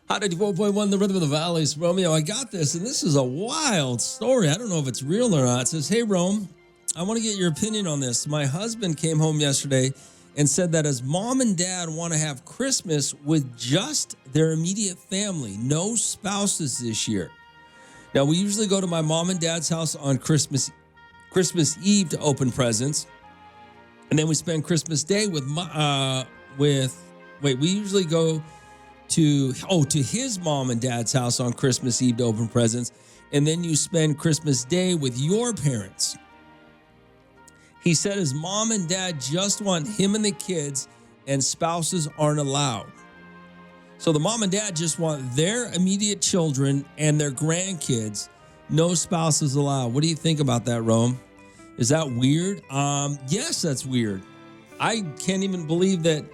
Hot 94.1, the rhythm of the valleys. Romeo, I got this, and this is a wild story. I don't know if it's real or not. It says, hey, Rome, I want to get your opinion on this. My husband came home yesterday and said that his mom and dad want to have Christmas with just their immediate family, no spouses this year. Now, we usually go to my mom and dad's house on Christmas Eve to open presents, and then we spend Christmas Day we usually go to his mom and dad's house on Christmas Eve to open presents, and then you spend Christmas Day with your parents. He said his mom and dad just want him and the kids, and spouses aren't allowed. So the mom and dad just want their immediate children and their grandkids, no spouses allowed. What do you think about that, Rome? Is that weird? Yes, that's weird. I can't even believe that.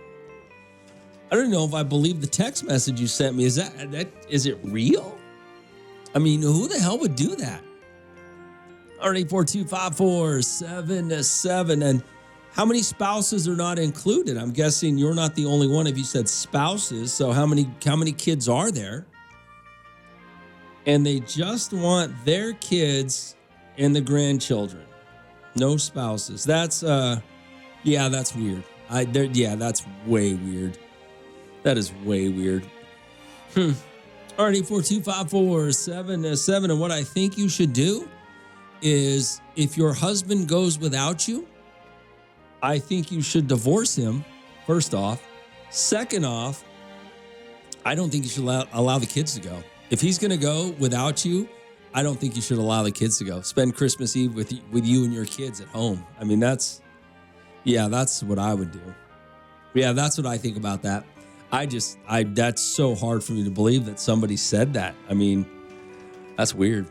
I don't know if I believe the text message you sent me. Is it real? I mean, who the hell would do that? 842-547-7. And how many spouses are not included? I'm guessing you're not the only one if you said spouses. So how many kids are there? And they just want their kids and the grandchildren. No spouses. That's that's weird. That's way weird. That is way weird. All right, 842-547-7. And what I think you should do is, if your husband goes without you, I think you should divorce him, first off. Second off, I don't think you should allow the kids to go. If he's going to go without you, I don't think you should allow the kids to go. Spend Christmas Eve with you and your kids at home. I mean, that's what I would do. Yeah, that's what I think about that. That's so hard for me to believe that somebody said that. I mean, that's weird.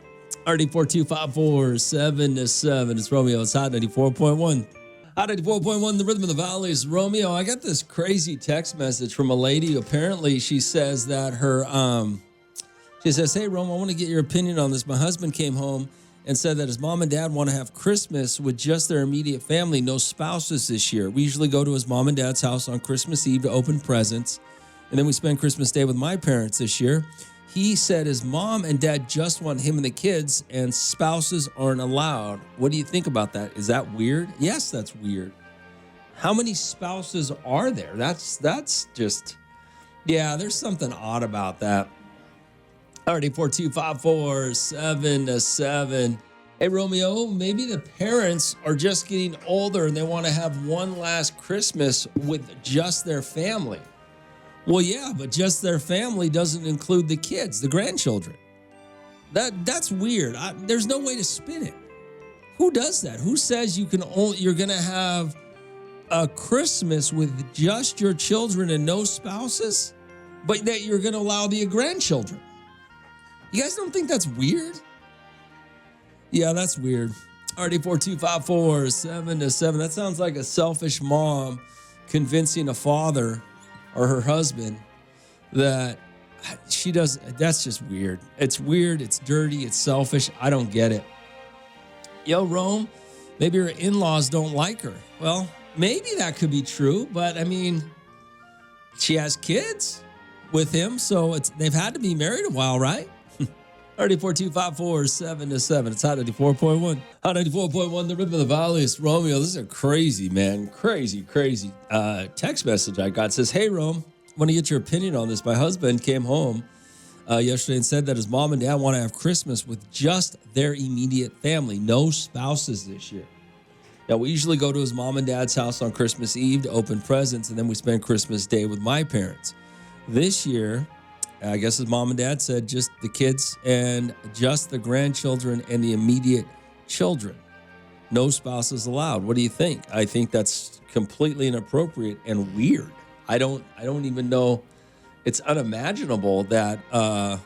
842-547-7. It's Romeo. It's Hot 94.1. Hot 94.1, the rhythm of the valleys. Romeo, I got this crazy text message from a lady. Apparently, she says that she says, hey, Rome, I want to get your opinion on this. My husband came home and said that his mom and dad want to have Christmas with just their immediate family, no spouses this year. We usually go to his mom and dad's house on Christmas Eve to open presents, and then we spend Christmas Day with my parents this year. He said his mom and dad just want him and the kids, and spouses aren't allowed. What do you think about that? Is that weird? Yes, that's weird. How many spouses are there? That's just, there's something odd about that. 842-547-7. Hey, Romeo, maybe the parents are just getting older and they want to have one last Christmas with just their family. Well, yeah, but just their family doesn't include the kids, the grandchildren. That's weird. There's no way to spin it. Who does that? Who says you're going to have a Christmas with just your children and no spouses, but that you're going to allow the grandchildren? You guys don't think that's weird? Yeah, that's weird. 842-547-7. That sounds like a selfish mom convincing a father or her husband that she does. That's just weird. It's weird. It's dirty. It's selfish. I don't get it. Yo, Rome, maybe her in-laws don't like her. Well, maybe that could be true, but I mean, she has kids with him, so they've had to be married a while, right? 842-547-7. It's Hot 94.1. Hot 94.1, the rhythm of the valleys. Romeo, this is a crazy, man. Crazy text message I got. It says, hey, Rome, I want to get your opinion on this. My husband came home yesterday and said that his mom and dad want to have Christmas with just their immediate family, no spouses this year. Now, we usually go to his mom and dad's house on Christmas Eve to open presents, and then we spend Christmas Day with my parents. This year, I guess his mom and dad said just the kids and just the grandchildren and the immediate children. No spouses allowed. What do you think? I think that's completely inappropriate and weird. I don't even know. It's unimaginable that, I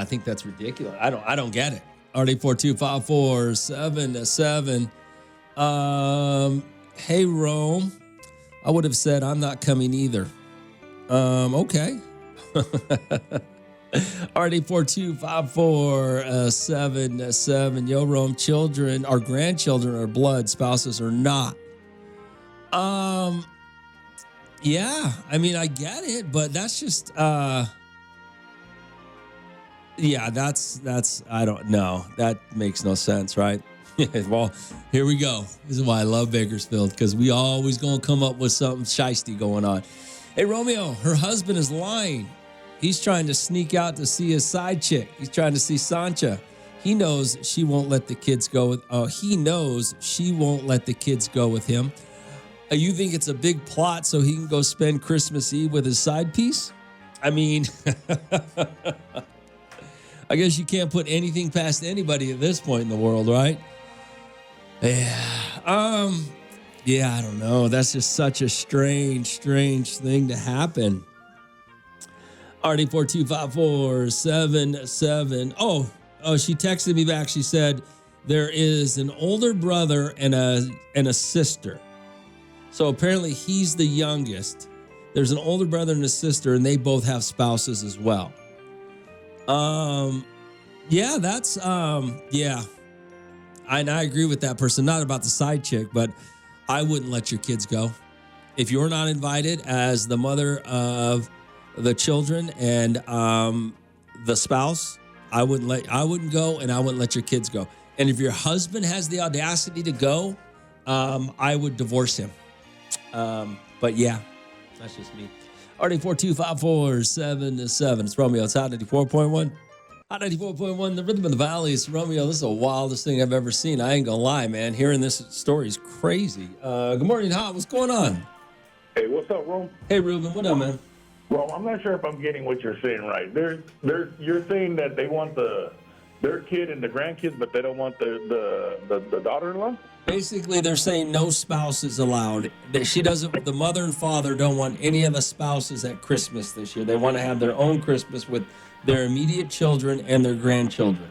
think that's ridiculous. I don't get it. 842-547-7. Hey, Rome. I would have said, I'm not coming either. Okay. RD425477. Yo, Rome, children, our grandchildren are blood, spouses are not. Yeah, I mean, I get it, but that's just yeah, that's I don't know. That makes no sense, right? Well, here we go. This is why I love Bakersfield, because we always gonna come up with something shisty going on. Hey, Romeo, her husband is lying. He's trying to sneak out to see his side chick. He's trying to see Sancha. He knows she won't let the kids go with. He knows she won't let the kids go with him. You think it's a big plot so he can go spend Christmas Eve with his side piece? I mean, I guess you can't put anything past anybody at this point in the world, right? Yeah. Yeah, I don't know. That's just such a strange thing to happen. RD42547. Oh, she texted me back. She said there is an older brother and a sister. So apparently he's the youngest. There's an older brother and a sister, and they both have spouses as well. Yeah, that's yeah. And I agree with that person, not about the side chick, but I wouldn't let your kids go. If you're not invited as the mother of the children and the spouse, I wouldn't go, and I wouldn't let your kids go. And if your husband has the audacity to go, I would divorce him. But yeah, that's just me. RD42547. It's Romeo. It's Hot 94.1. Hot 94.1, the Rhythm of the Valley. It's Romeo. This is the wildest thing I've ever seen. I ain't gonna lie, man. Hearing this story is crazy. Good morning, Hot. What's going on? Hey, what's up, Ron? Hey, Ruben. What up, man? Well, I'm not sure if I'm getting what you're saying right. You're saying that they want their kid and the grandkids, but they don't want the daughter-in-law? Basically, they're saying no spouses allowed. That the mother and father don't want any of the spouses at Christmas this year. They want to have their own Christmas with their immediate children and their grandchildren.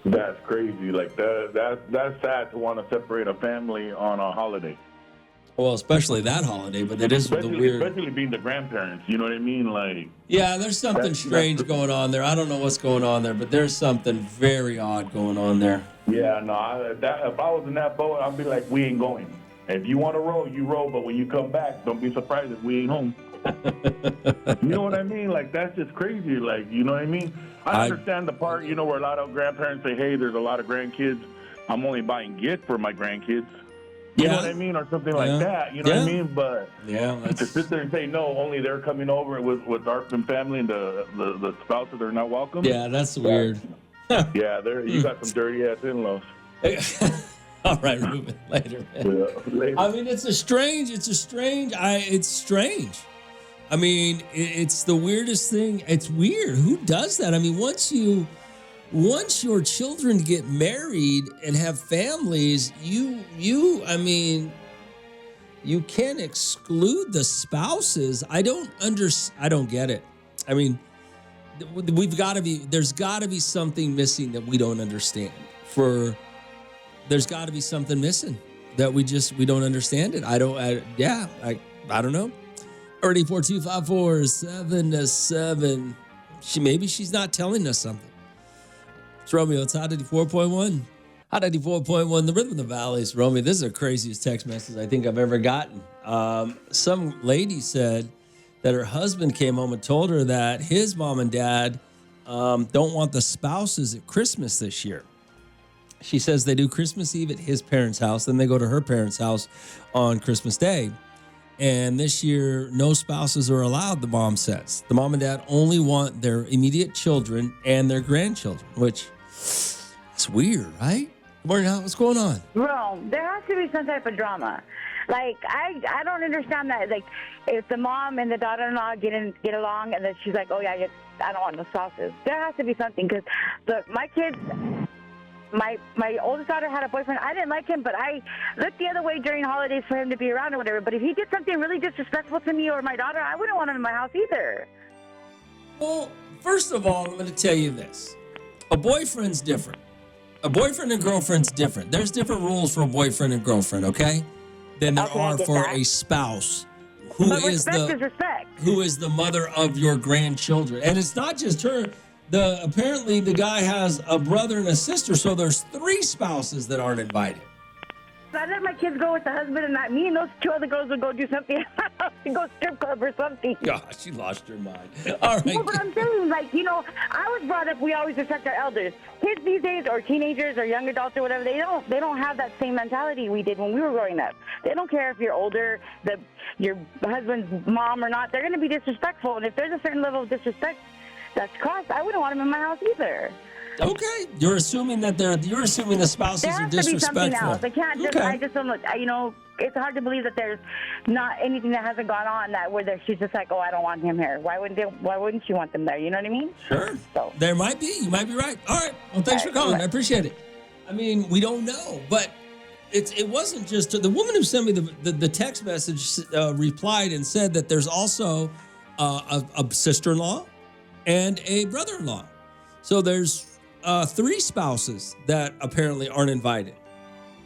That's crazy. Like that's sad to want to separate a family on a holiday. Well, especially that holiday, but that is the weird. Especially being the grandparents, you know what I mean? Like, yeah, there's something strange going on there. I don't know what's going on there, but there's something very odd going on there. Yeah, no, if I was in that boat, I'd be like, we ain't going. If you want to roll, you roll, but when you come back, don't be surprised if we ain't home. You know what I mean? Like, that's just crazy. Like, you know what I mean? I understand the part, where a lot of grandparents say, hey, there's a lot of grandkids. I'm only buying gifts for my grandkids. You know what I mean? Or something like that. You know what I mean? But to sit there and say, no, only they're coming over with our family and the spouses are not welcome. Yeah, that's weird. Yeah, you got some dirty-ass in-laws. All right, Ruben. Later, man. Yeah, later. I mean, it's strange. I mean, it's the weirdest thing. It's weird. Who does that? I mean, once your children get married and have families, you can't exclude the spouses. I don't get it. I mean, there's got to be something missing that we don't understand. There's got to be something missing that we don't understand it. I don't know. 42547. Maybe she's not telling us something. It's Romeo. It's Hot 94.1. Hot 94.1, the Rhythm of the Valley. It's Romeo. This is the craziest text message I think I've ever gotten. Some lady said that her husband came home and told her that his mom and dad don't want the spouses at Christmas this year. She says they do Christmas Eve at his parents' house, then they go to her parents' house on Christmas Day. And this year, no spouses are allowed, the mom says. The mom and dad only want their immediate children and their grandchildren, which is weird, right? Good morning, what's going on? Rome, there has to be some type of drama. Like, I don't understand that. Like, if the mom and the daughter-in-law get along, and then she's like, oh, yeah, I don't want no spouses. There has to be something, because, look, my kids... My oldest daughter had a boyfriend. I didn't like him, but I looked the other way during holidays for him to be around or whatever. But if he did something really disrespectful to me or my daughter, I wouldn't want him in my house either. Well, first of all, I'm going to tell you this. A boyfriend's different. A boyfriend and girlfriend's different. There's different rules for a boyfriend and girlfriend, okay? Than there are for a spouse. But respect is respect. Who is the mother of your grandchildren. And it's not just her. Apparently the guy has a brother and a sister, so there's 3 spouses that aren't invited. I let my kids go with the husband and not me, and those 2 other girls would go do something else. to go strip club or something. Gosh, you lost your mind. All right. No, but I'm saying, like, I was brought up, we always respect our elders. Kids these days, or teenagers, or young adults, or whatever, they don't have that same mentality we did when we were growing up. They don't care if you're older, your husband's mom or not. They're going to be disrespectful, and if there's a certain level of disrespect that's crossed, I wouldn't want them in my house either. Okay, you're assuming the spouses are disrespectful. There has to be something else. I can't just. Okay. I just don't. It's hard to believe that there's not anything that hasn't gone on where she's just like, oh, I don't want him here. Why wouldn't she want them there? You know what I mean? Sure. So there might be. You might be right. All right. Well, thanks for calling. I appreciate it. I mean, we don't know, but it wasn't just the woman who sent me the text message replied and said that there's also a sister-in-law and a brother-in-law. So there's 3 spouses that apparently aren't invited.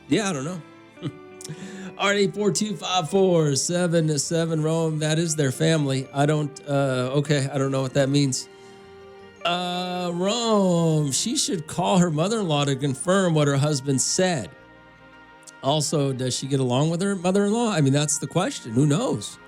Yeah, I don't know. All right, 842-547-7, Rome. That is their family. I don't know what that means. Rome, she should call her mother-in-law to confirm what her husband said. Also, does she get along with her mother-in-law? I mean, that's the question. Who knows?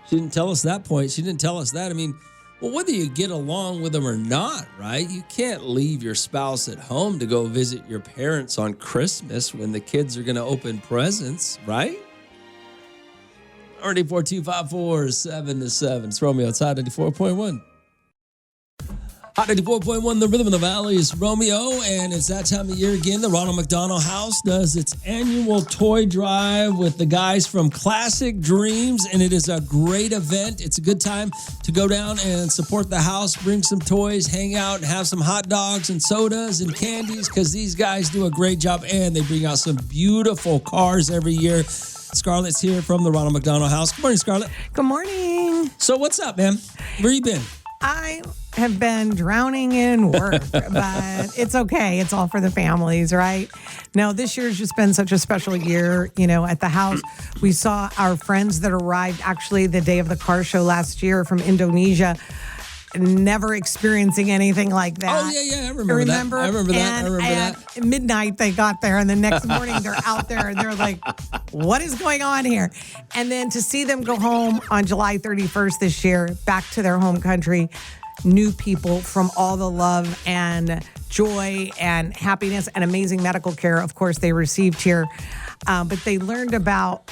She didn't tell us that point. She didn't tell us that. I mean, well, whether you get along with them or not, right? You can't leave your spouse at home to go visit your parents on Christmas when the kids are going to open presents, right? Already 42547-7. It's Romeo outside 94.1. Hot 94.1, the rhythm of the valley is Romeo, and it's that time of year again. The Ronald McDonald House does its annual toy drive with the guys from Classic Dreams, and it is a great event. It's a good time to go down and support the house, bring some toys, hang out, and have some hot dogs and sodas and candies, because these guys do a great job, and they bring out some beautiful cars every year. Scarlett's here from the Ronald McDonald House. Good morning, Scarlett. Good morning. So what's up, man? Where you been? I have been drowning in work, but it's okay. It's all for the families, right? No, this year's just been such a special year. At the house, we saw our friends that arrived actually the day of the car show last year from Indonesia. Never experiencing anything like that. Oh, yeah, I remember that. I remember that. At midnight, they got there, and the next morning, they're out there, and they're like, what is going on here? And then to see them go home on July 31st this year, back to their home country, new people from all the love and joy and happiness and amazing medical care, of course, they received here. But they learned about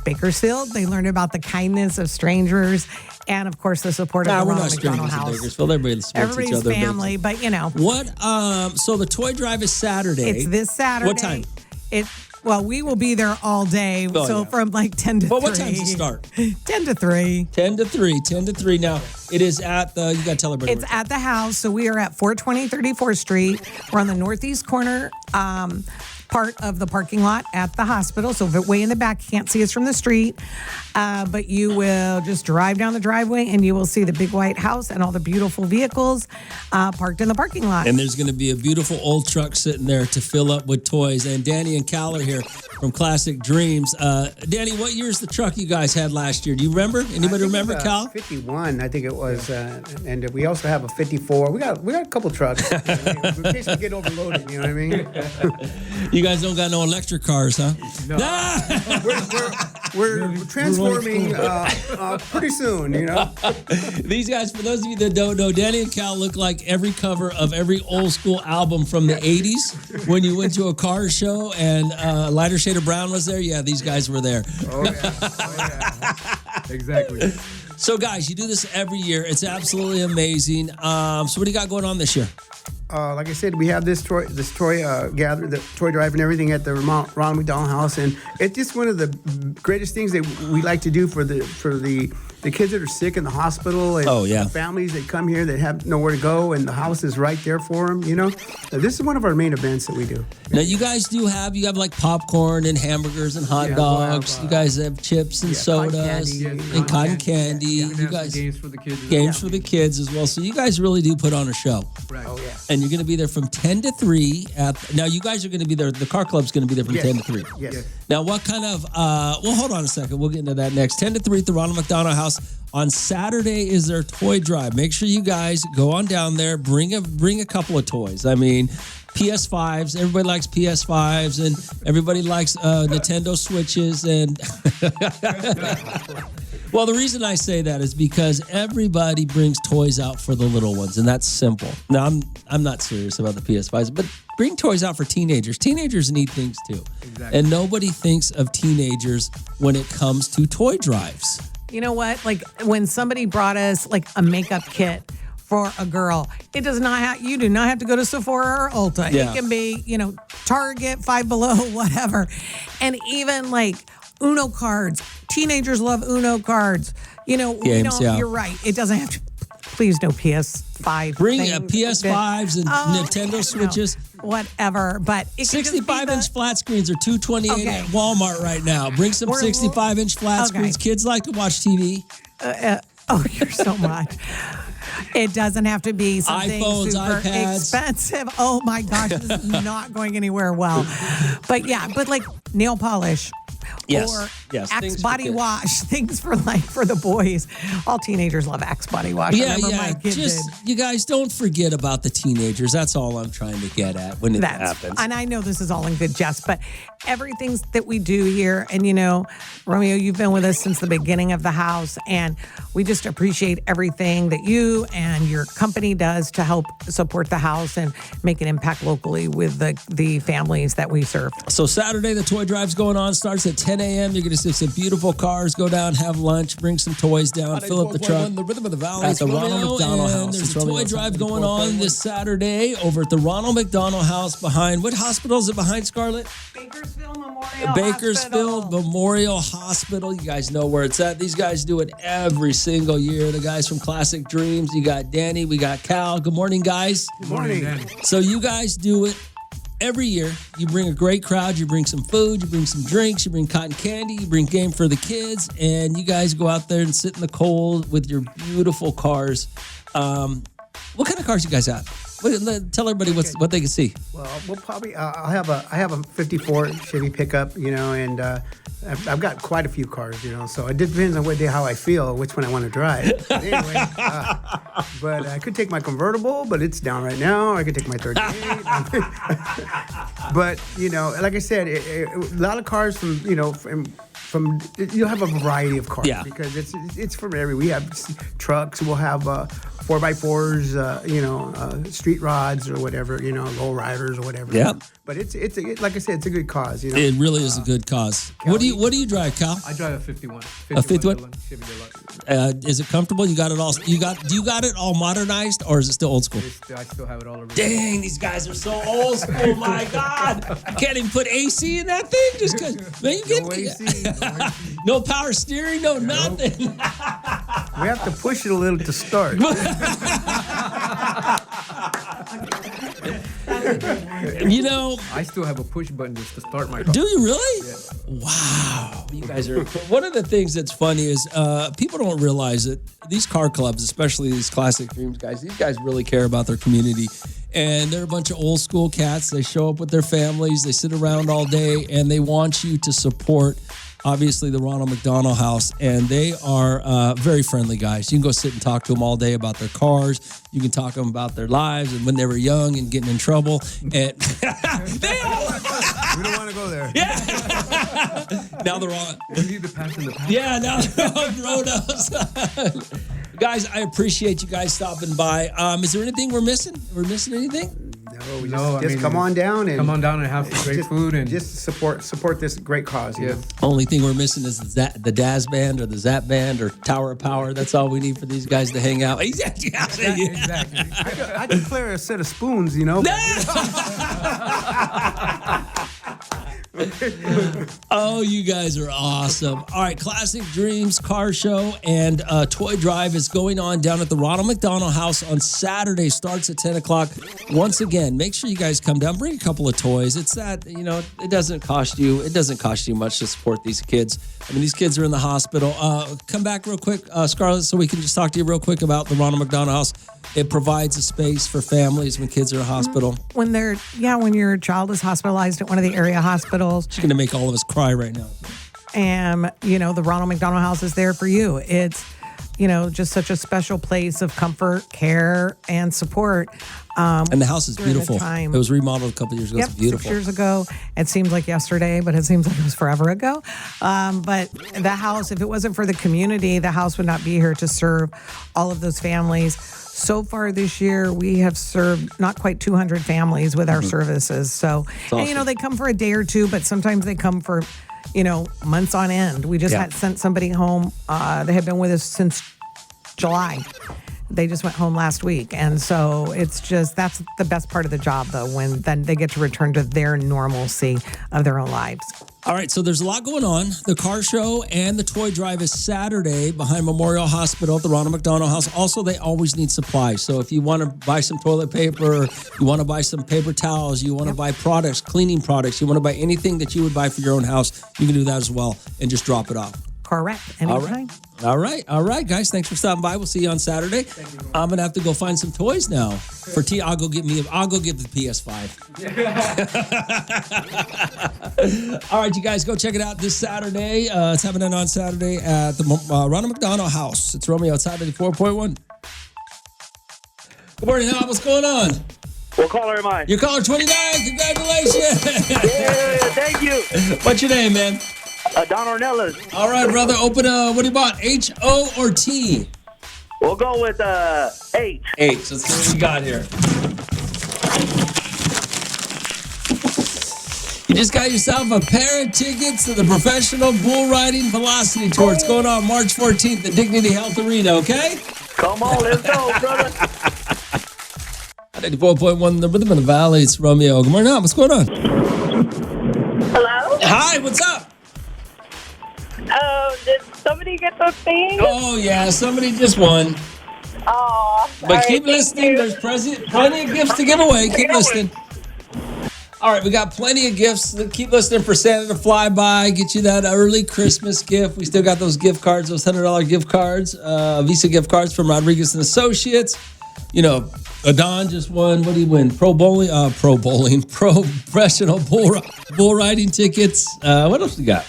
Bakersfield. They learned about the kindness of strangers. And, of course, the support of the Ronald McDonald House. Bakersfield. Everybody supports each other. Everybody's family, but. What? So the toy drive is Saturday. It's this Saturday. What time? Well, we will be there all day. From like 10 to 3. But what time does it start? 10 to 3. 10 to 3. 10 to 3. Now, it is at you got to tell everybody. It's at the house. So we are at 420 34th Street. We're on the northeast corner. Part of the parking lot at the hospital. So way in the back, you can't see us from the street. But you will just drive down the driveway and you will see the big white house and all the beautiful vehicles parked in the parking lot. And there's going to be a beautiful old truck sitting there to fill up with toys. And Danny and Cal are here from Classic Dreams. Danny, what year's the truck you guys had last year? Do you remember? Anybody remember, Cal? 51, I think it was. And we also have a 54. We got a couple trucks in case we get overloaded, you know what I mean? You guys don't got no electric cars, huh? No. We're transforming pretty soon, These guys, for those of you that don't know, Danny and Cal look like every cover of every old school album from the 80s. When you went to a car show and Lighter Shade of Brown was there, yeah, these guys were there. Oh, yeah. Exactly. So, guys, you do this every year. It's absolutely amazing. So what do you got going on this year? Like I said, we have this toy gather, the toy drive and everything at the Ronald McDonald House, and it's just one of the greatest things that we like to do for the kids that are sick in the hospital and the families that come here that have nowhere to go, and the house is right there for them. This is one of our main events that we do. Now you guys you have like popcorn and hamburgers and hot dogs. You guys have chips and sodas and cotton candy. You guys games for the kids. Games for the kids as well. So you guys really do put on a show. Right. Oh yeah. And you're going to be there from 10 to 3. Now, you guys are going to be there. The car club's going to be there from 10 to 3. Yes. Now, what kind of, hold on a second. We'll get into that next. 10 to 3 at the Ronald McDonald House. On Saturday is their toy drive. Make sure you guys go on down there. Bring a couple of toys. I mean, PS5s. Everybody likes PS5s, and everybody likes Nintendo Switches. And Well, the reason I say that is because everybody brings toys out for the little ones, and that's simple. Now, I'm not serious about the PS5s, but bring toys out for teenagers. Teenagers need things too. Exactly. And nobody thinks of teenagers when it comes to toy drives. You know what? Like when somebody brought us like a makeup kit for a girl, it does not have, you do not have to go to Sephora or Ulta. Yeah. It can be, Target, Five Below, whatever. And even like Uno cards. Teenagers love Uno cards. Games, yeah. You're right. It doesn't have to, please no PS5. Bring thing. PS5s and Nintendo Switches. No, whatever. But it can just be 65-inch flat screens are $228 Okay. at Walmart right now. Bring some We're- 65-inch flat Okay. screens. Kids like to watch TV. You're so much. It doesn't have to be something iPhones, super iPads. expensive. Oh my gosh, this is not going anywhere well. But like nail polish. Yes, Or yes, things Axe for body kids. wash, things for the boys. All teenagers love Axe body wash. I remember my kid did. You guys don't forget about the teenagers. That's all I'm trying to get at when it happens. And I know this is all in good jest, but everything that we do here, and Romeo, you've been with us since the beginning of the house, and we just appreciate everything that you and your company does to help support the house and make an impact locally with the families that we serve. So Saturday, the toy drive's going on. Starts at 10 a.m. You're going to see some beautiful cars. Go down, have lunch, bring some toys down, fill up the truck. The Rhythm of the Valley. At the Ronald McDonald House. There's There's a toy drive going on this Saturday over at the Ronald McDonald House behind, what hospital is it behind, Scarlett? Bakersfield Memorial Bakersfield Memorial Hospital. You guys know where it's at. These guys do it every single year. The guys from Classic Dreams. You got Danny. We got Cal. Good morning, guys. Good morning. So you guys do it every year. You bring a great crowd. You bring some food. You bring some drinks. You bring cotton candy. You bring game for the kids. And you guys go out there and sit in the cold with your beautiful cars. What kind of cars you guys have? Tell everybody what they can see. Well, we'll probably. I have a '54 Chevy pickup, and I've got quite a few cars, So it depends on what day, how I feel, which one I want to drive. But anyway, but I could take my convertible, but it's down right now. I could take my 38. But like I said, a lot of cars from you'll have a variety of cars. Yeah. Because it's from we have trucks. We'll have 4x4s, street rods or whatever, low riders or whatever. Yeah. But it's like I said, it's a good cause. It really is a good cause. What do you drive, Cal? I drive a 51. A 51? Chevy Deluxe. Is it comfortable? You got it all? Do you got it all modernized, or is it still old school? I still have it all original. Dang, these guys are so old school. My God, I can't even put AC in that thing just because. Man, you No get AC. no power steering, no nothing. We have to push it a little to start. I still have a push button just to start my car. Do you really? Yeah. Wow, you guys are. One of the things that's funny is people don't realize that these car clubs, especially these Classic Dreams guys, these guys really care about their community. And they're a bunch of old school cats. They show up with their families. They sit around all day, and they want you to support, obviously, the Ronald McDonald House. And they are very friendly guys. You can go sit and talk to them all day about their cars. You can talk to them about their lives and when they were young and getting in trouble. And they all. We don't want to go there. Yeah. Now they're on. We need the past in the past. Yeah, now they're on grown-ups. Guys, I appreciate you guys stopping by. Is there anything we're missing? We're missing anything? No, just come on down and have some great food and just support this great cause. Yeah. Only thing we're missing is the Daz Band or the Zap Band or Tower of Power. That's all we need for these guys to hang out. Exactly. Exactly. I declare a set of spoons, Oh, you guys are awesome. All right, Classic Dreams Car Show and Toy Drive is going on down at the Ronald McDonald House on Saturday. Starts at 10 o'clock. Once again, make sure you guys come down. Bring a couple of toys. It's that, it doesn't cost you much to support these kids. I mean, these kids are in the hospital. Come back real quick, Scarlett, so we can just talk to you real quick about the Ronald McDonald House. It provides a space for families when kids are in hospital. When your child is hospitalized at one of the area hospitals. She's going to make all of us cry right now. And, the Ronald McDonald House is there for you. It's, just such a special place of comfort, care, and support. And the house is during the beautiful. time. It was remodeled a couple years ago. Yep, It's beautiful. 6 years ago. It seems like yesterday, but it seems like it was forever ago. But the house, if it wasn't for the community, the house would not be here to serve all of those families. So far this year, we have served not quite 200 families with our services. So, and, they come for a day or two, but sometimes they come for, months on end. We just had sent somebody home. They had been with us since July. They just went home last week. And so that's the best part of the job, though, when then they get to return to their normalcy of their own lives. All right, so there's a lot going on. The car show and the toy drive is Saturday behind Memorial Hospital at the Ronald McDonald House. Also, they always need supplies. So if you want to buy some toilet paper, you want to buy some paper towels, you want to buy products, cleaning products, you want to buy anything that you would buy for your own house, you can do that as well and just drop it off. Correct. Anytime. All right, guys. Thanks for stopping by. We'll see you on Saturday. I'm gonna have to go find some toys now for T. I'll go get the PS5. All right, you guys, go check it out this Saturday. It's happening on Saturday at the Ronald McDonald House. It's Romeo outside of the 4.1. Good morning, Al. What's going on? What caller am I? You're caller 29. Congratulations. Yeah, thank you. What's your name, man? Don Ornelas. All right, brother. Open what do you want? H, O, or T? We'll go with H. H. Let's see what you got here. You just got yourself a pair of tickets to the Professional Bull Riding Velocity Tour. It's going on March 14th at Dignity Health Arena, okay? Come on, let's go, brother. 94.1, the Rhythm of the Valley. It's Romeo. Good morning, what's going on? Hello? Hi, what's up? Did somebody get the thing? Oh, yeah, somebody just won. Oh, But keep listening. There's plenty of gifts to give away. Keep listening. All right, we got plenty of gifts. Keep listening for Santa to fly by, get you that early Christmas gift. We still got those gift cards, those $100 gift cards, Visa gift cards from Rodriguez and Associates. Adon just won. What did he win? Professional bull riding tickets. What else we got?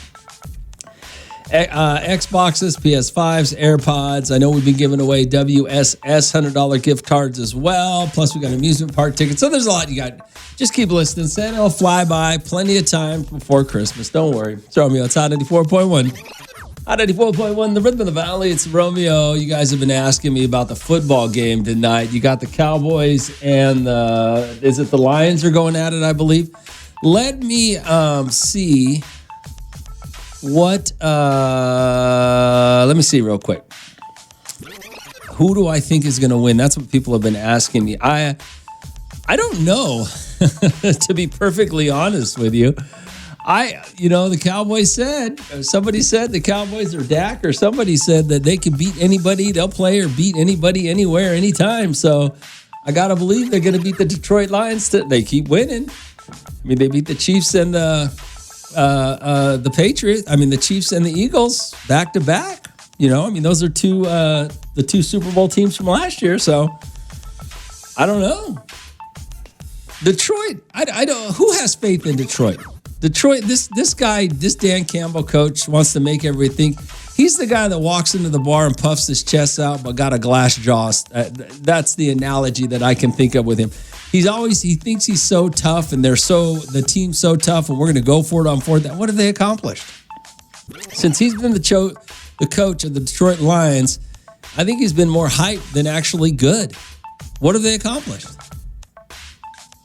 Xboxes, PS5s, AirPods. I know we've been giving away WSS $100 gift cards as well. Plus, we got amusement park tickets. So there's a lot you got. Just keep listening. Santa will fly by. Plenty of time before Christmas. Don't worry. It's Romeo. It's Hot 94.1. Hot 94.1, the Rhythm of the Valley. It's Romeo. You guys have been asking me about the football game tonight. You got the Cowboys and is it the Lions are going at it, I believe. Let me see what, let me see real quick. Who do I think is going to win? That's what people have been asking me. I don't know, to be perfectly honest with you. The Cowboys somebody said the Cowboys are Dak, or somebody said that they can beat anybody, they'll play or beat anybody, anywhere, anytime. So I got to believe they're going to beat the Detroit Lions. They keep winning. I mean, they beat the Chiefs and the Patriots. I mean, the Chiefs and the Eagles back to back. Those are the two Super Bowl teams from last year. So I don't know. Detroit, I don't. Who has faith in Detroit? Detroit, this guy, this Dan Campbell coach wants to make everything. He's the guy that walks into the bar and puffs his chest out, but got a glass jaw. That's the analogy that I can think of with him. He thinks he's so tough, and the team's so tough, and we're going to go for it on fourth. What have they accomplished? Since he's been the coach of the Detroit Lions, I think he's been more hype than actually good. What have they accomplished?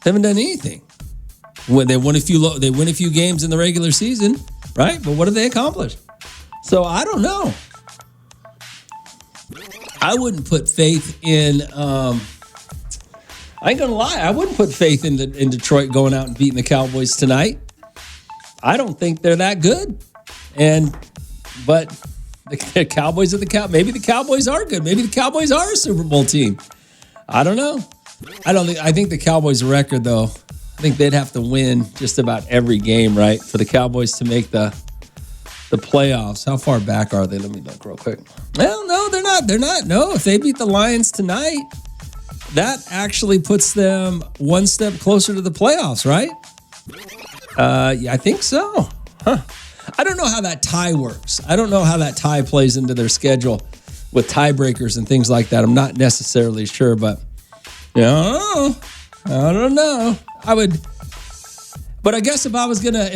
They haven't done anything. When they win a few games in the regular season, right? But what have they accomplished? So I don't know. I wouldn't put faith in. I ain't gonna lie. I wouldn't put faith in Detroit going out and beating the Cowboys tonight. I don't think they're that good. But the Cowboys are the Cow. Maybe the Cowboys are good. Maybe the Cowboys are a Super Bowl team. I don't know. I think the Cowboys' record, though, I think they'd have to win just about every game, right, for the Cowboys to make the playoffs. How far back are they? Let me look real quick. Well, no, they're not. They're not. No, if they beat the Lions tonight, that actually puts them one step closer to the playoffs, right? Yeah, I think so. Huh. I don't know how that tie works. I don't know how that tie plays into their schedule with tiebreakers and things like that. I'm not necessarily sure, but Yeah, I don't know. I would, but I guess if I was gonna,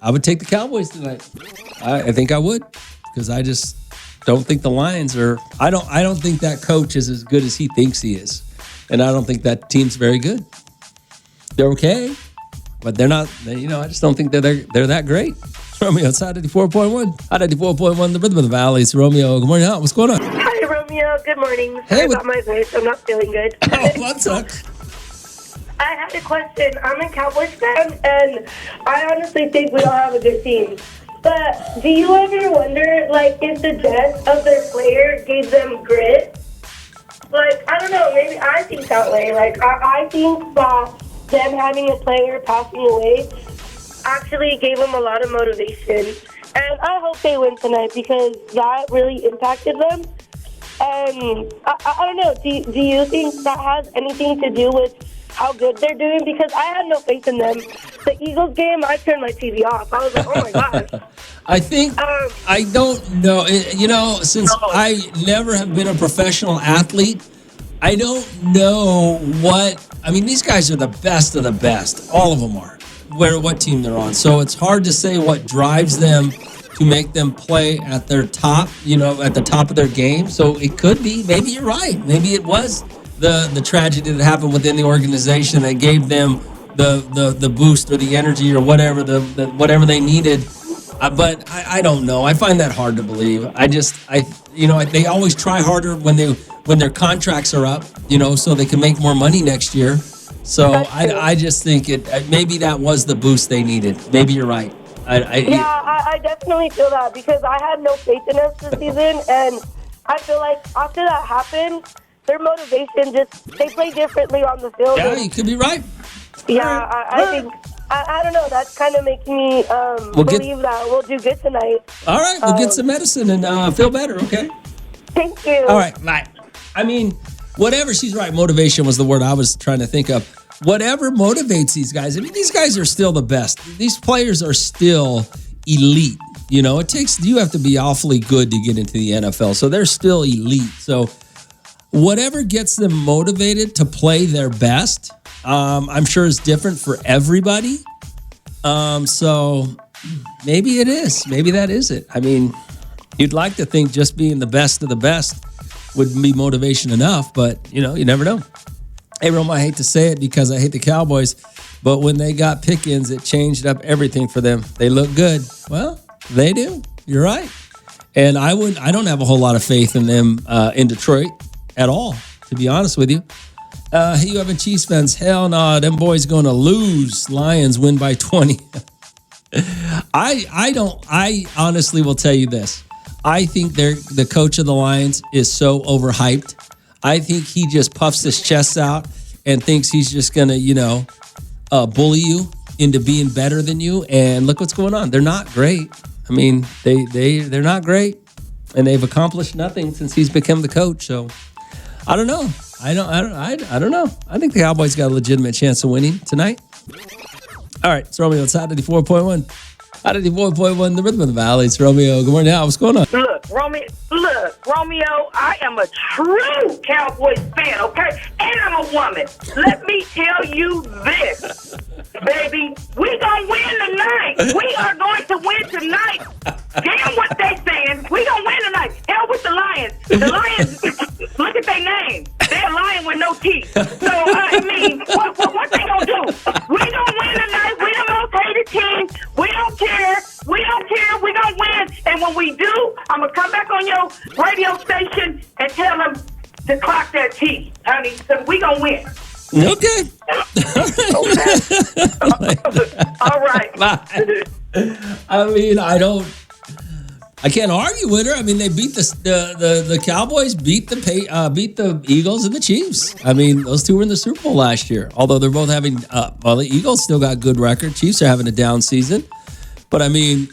I would take the Cowboys tonight. I think I would, because I just don't think the Lions are. I don't think that coach is as good as he thinks he is, and I don't think that team's very good. They're okay, but they're not. I just don't think they're that great. Romeo outside 94.1. Hot 94.1, the rhythm of the valley. It's Romeo. Good morning. What's going on? Hi, Romeo. Good morning. Sorry about my voice. I'm not feeling good. Oh, what's up? I had a question. I'm a Cowboys fan, and I honestly think we all have a good team. But do you ever wonder, like, if the death of their player gave them grit? Like, I don't know. Maybe I think that way. Like, I think that them having a player passing away actually gave them a lot of motivation. And I hope they win tonight because that really impacted them. And I don't know. Do you think that has anything to do with how good they're doing? Because I had no faith in them. The Eagles game, I turned my TV off. I was like, oh my gosh. I think, I don't know. Since I never have been a professional athlete, I don't know these guys are the best of the best. All of them are. What team they're on. So it's hard to say what drives them to make them play at their top, at the top of their game. So it could be, maybe you're right. Maybe it was the tragedy that happened within the organization that gave them the boost or the energy or whatever whatever they needed. But I don't know. I find that hard to believe. They always try harder when their contracts are up, so they can make more money next year. So I just think maybe that was the boost they needed. Maybe you're right. I definitely feel that because I had no faith in us this season, and I feel like after that happened, their motivation they play differently on the field. Yeah, you could be right. Yeah, I think, I don't know, that's kind of making me believe that we'll do good tonight. All right, we'll get some medicine and feel better, okay? Thank you. All right, bye. Whatever, she's right. Motivation was the word I was trying to think of. Whatever motivates these guys. These guys are still the best. These players are still elite. You have to be awfully good to get into the NFL. So they're still elite. So whatever gets them motivated to play their best, I'm sure is different for everybody. So maybe it is. Maybe that is it. You'd like to think just being the best of the best would be motivation enough, but you never know. Hey, Rome, I hate to say it because I hate the Cowboys, but when they got Pickens, it changed up everything for them. They look good. Well, they do. You're right. And I don't have a whole lot of faith in them in Detroit at all, to be honest with you. You having Chiefs fans? Hell no, them boys going to lose. Lions win by 20. I honestly will tell you this. I think the coach of the Lions is so overhyped. I think he just puffs his chest out and thinks he's just going to, bully you into being better than you. And look what's going on. They're not great. They're not great. And they've accomplished nothing since he's become the coach. So I don't know. I don't know. I think the Cowboys got a legitimate chance of winning tonight. All right. It's Romeo. It's Hot 94.1. Hot 94.1, the rhythm of the valley. It's Romeo. Good morning. What's going on? Look, Romeo, I am a true Cowboys fan, okay? And I'm a woman. Let me tell you this, baby. We gonna win tonight. We are going to win tonight. Damn what they saying. We gonna win tonight. Hell with the Lions. The Lions, look at their name. They're a lion with no teeth. So, what they gonna do? We gonna win tonight. We the most hated team. We don't care. We gonna win. And when we do, I'm gonna come back on your radio station and tell them to clock their teeth, honey. So we gonna win. Okay. All right. I can't argue with her. They beat the Cowboys, beat the Eagles and the Chiefs. Those two were in the Super Bowl last year. Although they're both having, the Eagles still got good record. Chiefs are having a down season. But I think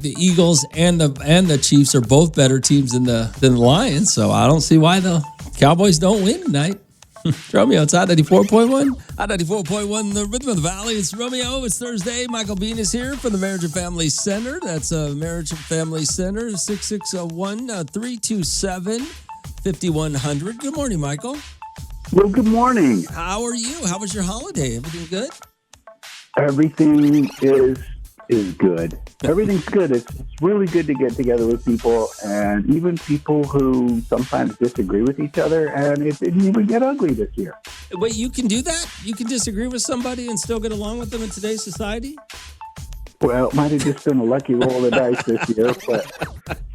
the Eagles and the Chiefs are both better teams than the Lions. So I don't see why the Cowboys don't win tonight. Romeo, it's Hot 94.1. Hot 94.1, the rhythm of the valley. It's Romeo. It's Thursday. Michael Bean is here from the Marriage and Family Center. That's Marriage and Family Center, 6601-327-5600. 5100. Good morning, Michael. Well, good morning. How are you? How was your holiday? Everything good? Everything is good. Everything's good. It's really good to get together with people, and even people who sometimes disagree with each other, and it didn't even get ugly this year. Wait, you can do that? You can disagree with somebody and still get along with them in today's society? Well, it might have just been a lucky roll of the dice this year, but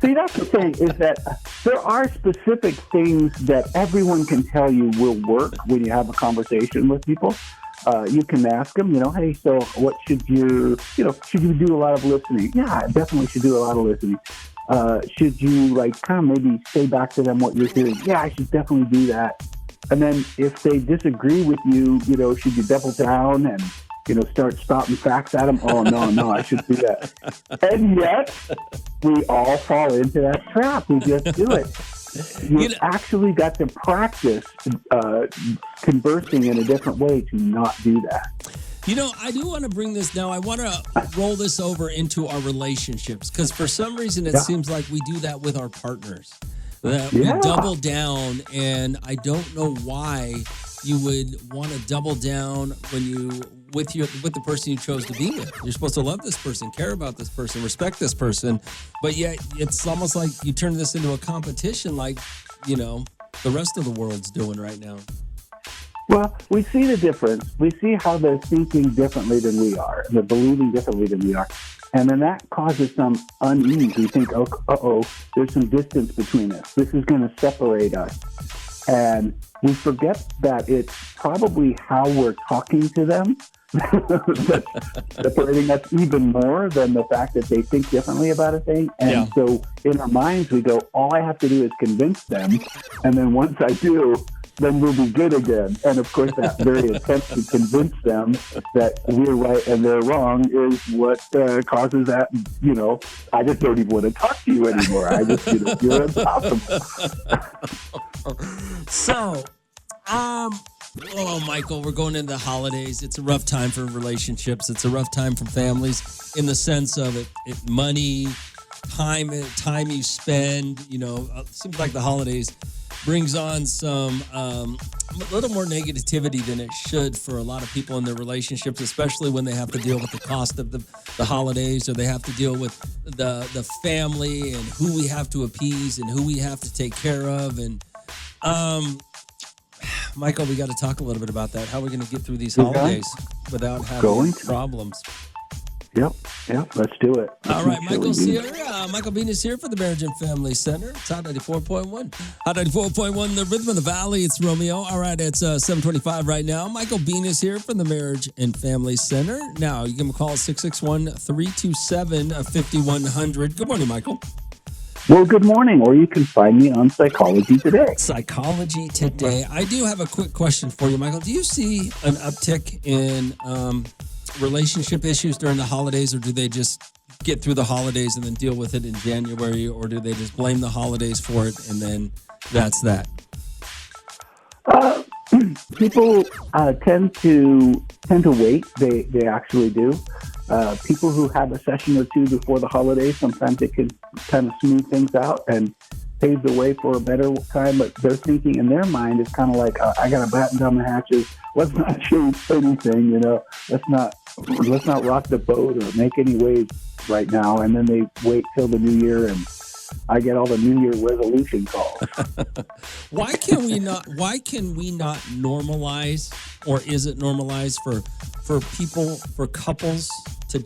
see, that's the thing, is that there are specific things that everyone can tell you will work when you have a conversation with people. You can ask them, hey, so what should you do a lot of listening? Yeah, I definitely should do a lot of listening. Should you kind of maybe say back to them what you're hearing? Yeah, I should definitely do that. And then if they disagree with you, should you double down and, start spouting facts at them? Oh, no, I should do that. And yet, we all fall into that trap. We just do it. You've actually got to practice conversing in a different way to not do that. I do want to bring this now. I want to roll this over into our relationships because for some reason it seems like we do that with our partners. That we double down, and I don't know why you would want to double down when you with the person you chose to be with. You're supposed to love this person, care about this person, respect this person, but yet it's almost like you turn this into a competition like, the rest of the world's doing right now. Well, we see the difference. We see how they're thinking differently than we are, and they're believing differently than we are. And then that causes some unease. We think, there's some distance between us. This is going to separate us. And we forget that it's probably how we're talking to them that's separating us even more than the fact that they think differently about a thing. And so in our minds, we go, all I have to do is convince them. And then once I do, then we'll be good again. And of course, that very attempt to convince them that we're right and they're wrong is what causes that, I just don't even want to talk to you anymore. I just, you're impossible. So, Michael, we're going into the holidays. It's a rough time for relationships. It's a rough time for families in the sense of it money, time you spend. It seems like the holidays brings on some a little more negativity than it should for a lot of people in their relationships, especially when they have to deal with the cost of the holidays, or they have to deal with the family and who we have to appease and who we have to take care of. And Michael, we got to talk a little bit about that. How are we going to get through these holidays without having problems? Yep, let's do it. All right, Michael Bean is here for the Marriage and Family Center. It's Hot 94.1. Hot 94.1, the Rhythm of the Valley. It's Romeo. All right, it's 7:25 right now. Michael Bean is here from the Marriage and Family Center. Now, you can call 661-327-5100. Good morning, Michael. Well, good morning, or you can find me on Psychology Today. Psychology Today. I do have a quick question for you, Michael. Do you see an uptick in relationship issues during the holidays, or do they just get through the holidays and then deal with it in January, or do they just blame the holidays for it and then that's that? People tend to wait. They actually do. People who have a session or two before the holidays, sometimes it can kind of smooth things out and pave the way for a better time. But their thinking in their mind is kind of like, I got to batten down the hatches. Let's not change anything, Let's not rock the boat or make any waves right now. And then they wait till the new year, and I get all the New Year resolution calls. Why can we not normalize, or is it normalized for people, for couples to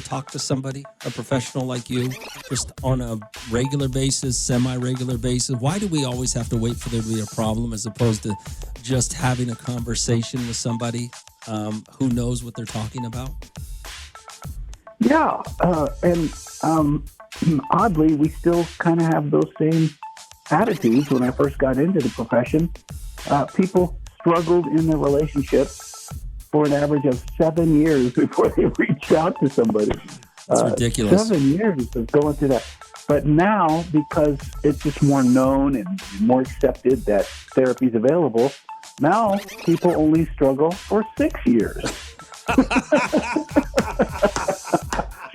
talk to somebody, a professional like you, just on a regular basis, semi-regular basis? Why do we always have to wait for there to be a problem as opposed to just having a conversation with somebody who knows what they're talking about? Yeah, and oddly, we still kind of have those same attitudes. When I first got into the profession, people struggled in their relationships for an average of 7 years before they reached out to somebody. That's ridiculous. 7 years of going through that. But now, because it's just more known and more accepted that therapy is available, now people only struggle for 6 years.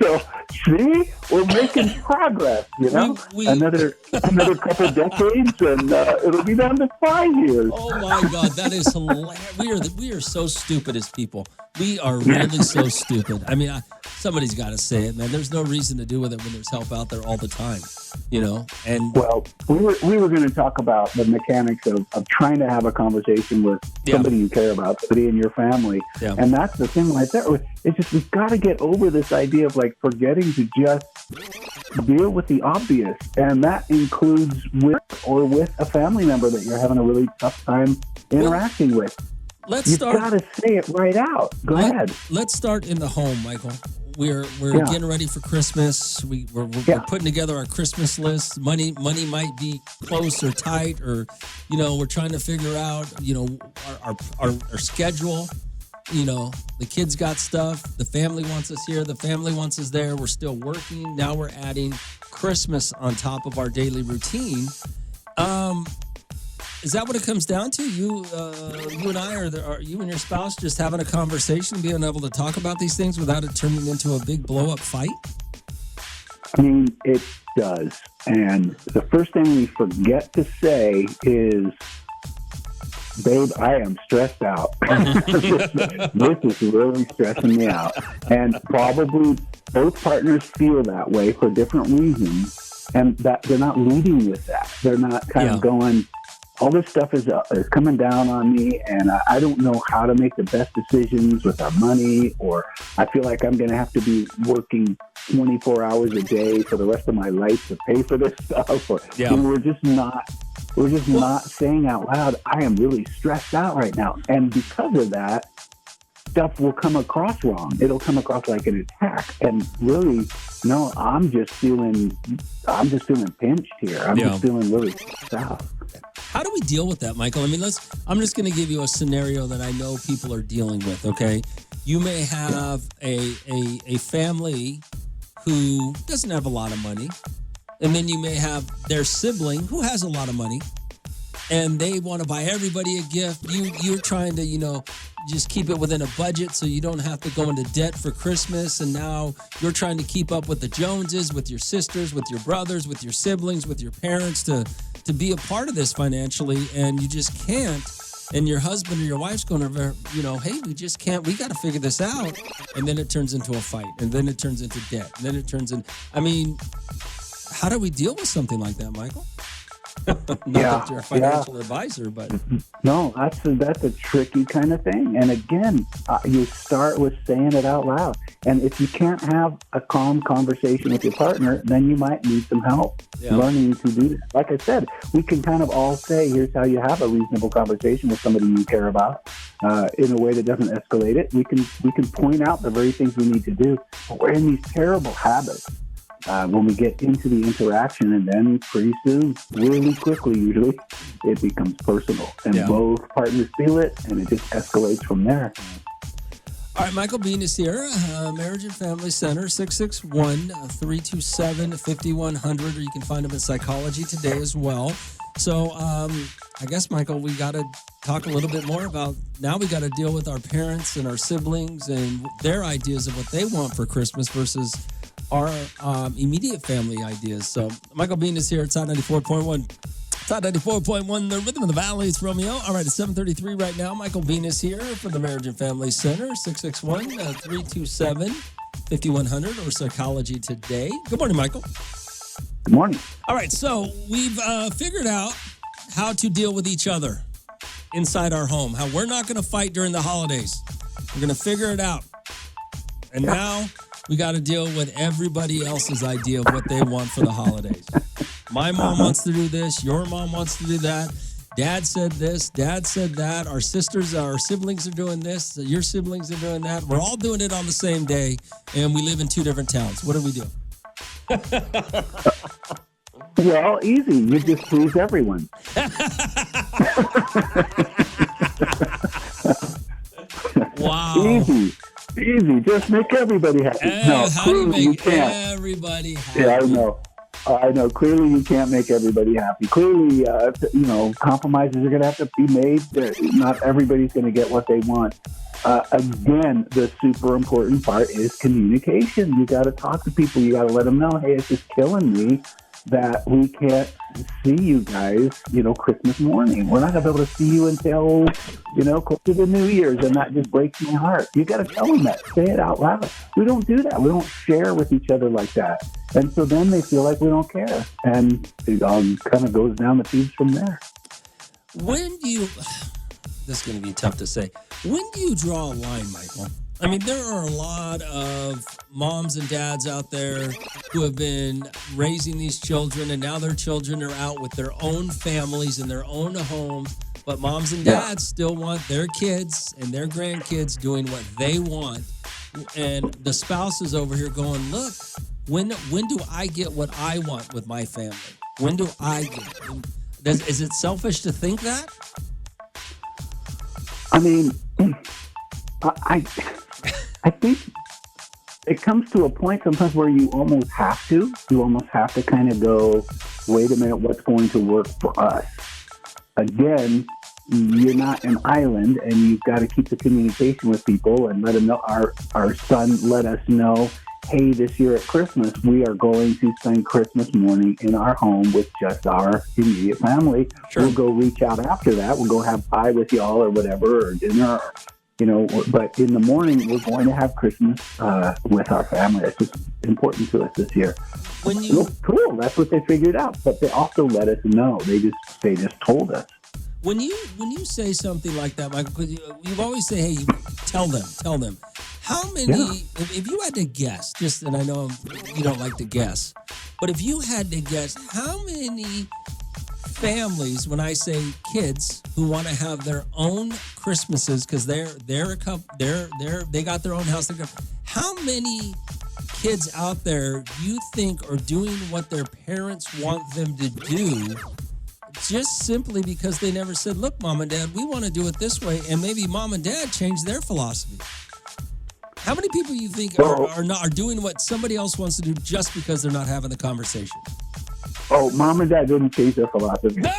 So, see, we're making progress. You know, another couple decades, and it'll be down to 5 years. Oh my God, that is hilarious. We are so stupid as people. We are really so stupid. I mean, somebody's got to say it, man. There's no reason to do with it when there's help out there all the time, you know. And well, we were going to talk about the mechanics of trying to have a conversation with somebody you care about, somebody in your family, and that's the thing right there. It's just we've got to get over this idea of like forgetting to just deal with the obvious, and that includes with a family member that you're having a really tough time interacting with. You've got to say it right out. Go ahead. Let's start in the home, Michael. We're getting ready for Christmas. We're putting together our Christmas list. Money might be close or tight, or you know, we're trying to figure out, you know, our schedule. You know, the kids got stuff. The family wants us here. The family wants us there. We're still working. Now we're adding Christmas on top of our daily routine. Is that what it comes down to? You and I, are you and your spouse just having a conversation, being able to talk about these things without it turning into a big blow-up fight? I mean, it does. And the first thing we forget to say is, babe, I am stressed out. This is really stressing me out. And probably both partners feel that way for different reasons. And that they're not leading with that. They're not kind of going, all this stuff is coming down on me, and I don't know how to make the best decisions with our money, or I feel like I'm going to have to be working 24 hours a day for the rest of my life to pay for this stuff. Or we're just not saying out loud, I am really stressed out right now. And because of that, stuff will come across wrong. It'll come across like an attack. And really, no, I'm just feeling pinched here. I'm just feeling really stressed out. How do we deal with that, Michael? I mean, I'm just going to give you a scenario that I know people are dealing with, okay? You may have a family who doesn't have a lot of money, and then you may have their sibling who has a lot of money, and they want to buy everybody a gift. You're trying to, you know, just keep it within a budget so you don't have to go into debt for Christmas, and now you're trying to keep up with the Joneses, with your sisters, with your brothers, with your siblings, with your parents to be a part of this financially, and you just can't. And your husband or your wife's going to, you know, hey, we just can't. We got to figure this out. And then it turns into a fight, and then it turns into debt, and then it turns in. I mean, how do we deal with something like that, Michael? Not that you're a financial advisor, but no, that's a tricky kind of thing. And again, you start with saying it out loud. And if you can't have a calm conversation with your partner, then you might need some help learning to do that. Like I said, we can kind of all say, here's how you have a reasonable conversation with somebody you care about in a way that doesn't escalate it. We can point out the very things we need to do. But we're in these terrible habits when we get into the interaction, and then pretty soon, really quickly usually, it becomes personal. And both partners feel it, and it just escalates from there. All right, Michael Bean is here, Marriage and Family Center, 661-327-5100, or you can find him at Psychology Today as well. So I guess, Michael, we got to talk a little bit more about, now we got to deal with our parents and our siblings and their ideas of what they want for Christmas versus our immediate family ideas. So Michael Bean is here at Side 94.1. Side 94.1, the Rhythm of the Valley. It's Romeo. All right, it's 7:33 right now. Michael Bean is here from the Marriage and Family Center, 661-327-5100, or Psychology Today. Good morning, Michael. Good morning. All right, so we've figured out how to deal with each other inside our home, how we're not going to fight during the holidays. We're going to figure it out. And now we got to deal with everybody else's idea of what they want for the holidays. My mom wants to do this. Your mom wants to do that. Dad said this. Dad said that. Our siblings are doing this. Your siblings are doing that. We're all doing it on the same day, and we live in two different towns. What do we do? Well, easy. You just please everyone. Wow. Easy. Just make everybody happy. How do you make everybody happy? Yeah, I know. I know. Clearly, you can't make everybody happy. Clearly, compromises are going to have to be made. Not everybody's going to get what they want. Again, the super important part is communication. You got to talk to people. You got to let them know, hey, it's just killing me that we can't see you guys, Christmas morning. We're not going to be able to see you until, close to the New Year's, and that just breaks my heart. You got to tell them that. Say it out loud. We don't do that. We don't share with each other like that. And so then they feel like we don't care. And it kind of goes down the tubes from there. When do you, this is going to be tough to say, when do you draw a line, Michael? I mean, there are a lot of moms and dads out there who have been raising these children, and now their children are out with their own families in their own homes. But moms and dads still want their kids and their grandkids doing what they want. And the spouse is over here going, look, when do I get what I want with my family? When do I get it? Is it selfish to think that? I mean, I think it comes to a point sometimes where you almost have to. You almost have to kind of go, wait a minute, what's going to work for us? Again, you're not an island, and you've got to keep the communication with people and let them know. Our son let us know, hey, this year at Christmas, we are going to spend Christmas morning in our home with just our immediate family. Sure. We'll go reach out after that. We'll go have pie with y'all or whatever, or dinner, but in the morning, we're going to have Christmas with our family. It's just important to us this year. Cool. That's what they figured out. But they also let us know. They just told us. When you say something like that, Michael, because you always say, hey, tell them. How many, if you had to guess, and I know you don't like to guess, but if you had to guess, how many families, when I say kids who want to have their own Christmases because they got their own house, how many kids out there you think are doing what their parents want them to do just simply because they never said, look, mom and dad, we want to do it this way, and maybe mom and dad changed their philosophy? How many people you think are doing what somebody else wants to do just because they're not having the conversation? Oh, mom and dad didn't change their philosophy. We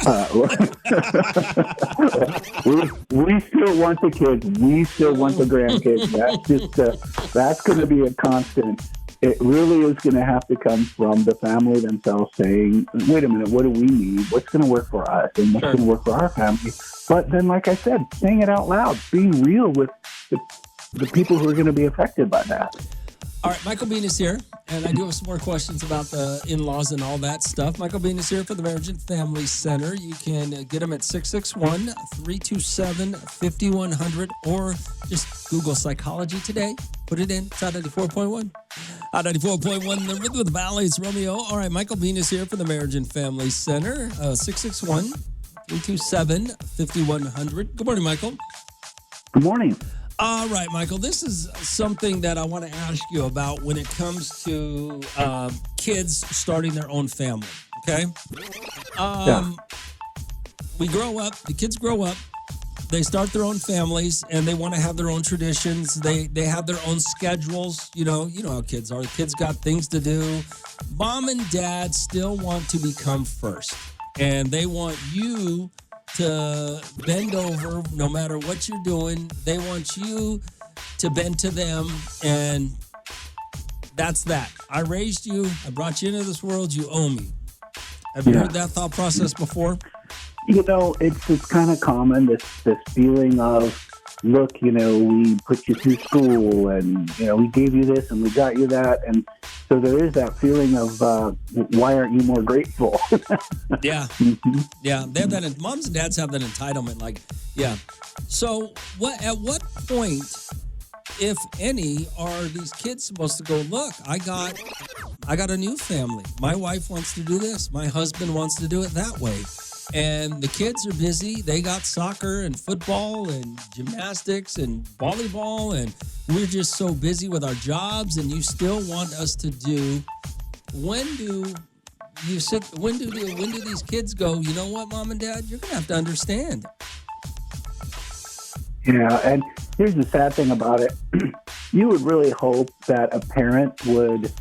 still want the kids. We still want the grandkids. That's going to be a constant. It really is going to have to come from the family themselves saying, wait a minute, what do we need? What's going to work for us? And what's going to work for our family? But then, like I said, saying it out loud, being real with the people who are going to be affected by that. All right, Michael Bean is here, and I do have some more questions about the in-laws and all that stuff. Michael Bean is here for the Marriage and Family Center. You can get him at 661-327-5100, or just Google Psychology Today. Put it in. It's on 94.1. On 94.1, the Rhythm of the Valley. It's Romeo. All right, Michael Bean is here for the Marriage and Family Center. 661-327-5100. Good morning, Michael. Good morning. All right, Michael, this is something that I want to ask you about when it comes to kids starting their own family, okay? We grow up, the kids grow up, they start their own families, and they want to have their own traditions. They have their own schedules. You know how kids are. The kids got things to do. Mom and dad still want to become first, and they want you to bend over no matter what you're doing. They want you to bend to them, and that's that. I raised you. I brought you into this world. You owe me. Have you heard that thought process before? It's kind of common, this feeling of, look, we put you through school, and, we gave you this and we got you that. And so there is that feeling of, why aren't you more grateful? Yeah. Mm-hmm. Yeah. They have that. Moms and dads have that entitlement. So at what point, if any, are these kids supposed to go, look, I got a new family. My wife wants to do this. My husband wants to do it that way. And the kids are busy. They got soccer and football and gymnastics and volleyball, and we're just so busy with our jobs, and you still want us to do. When do these kids go, you know what, mom and dad, you're going to have to understand? Yeah, and here's the sad thing about it. You would really hope that a parent would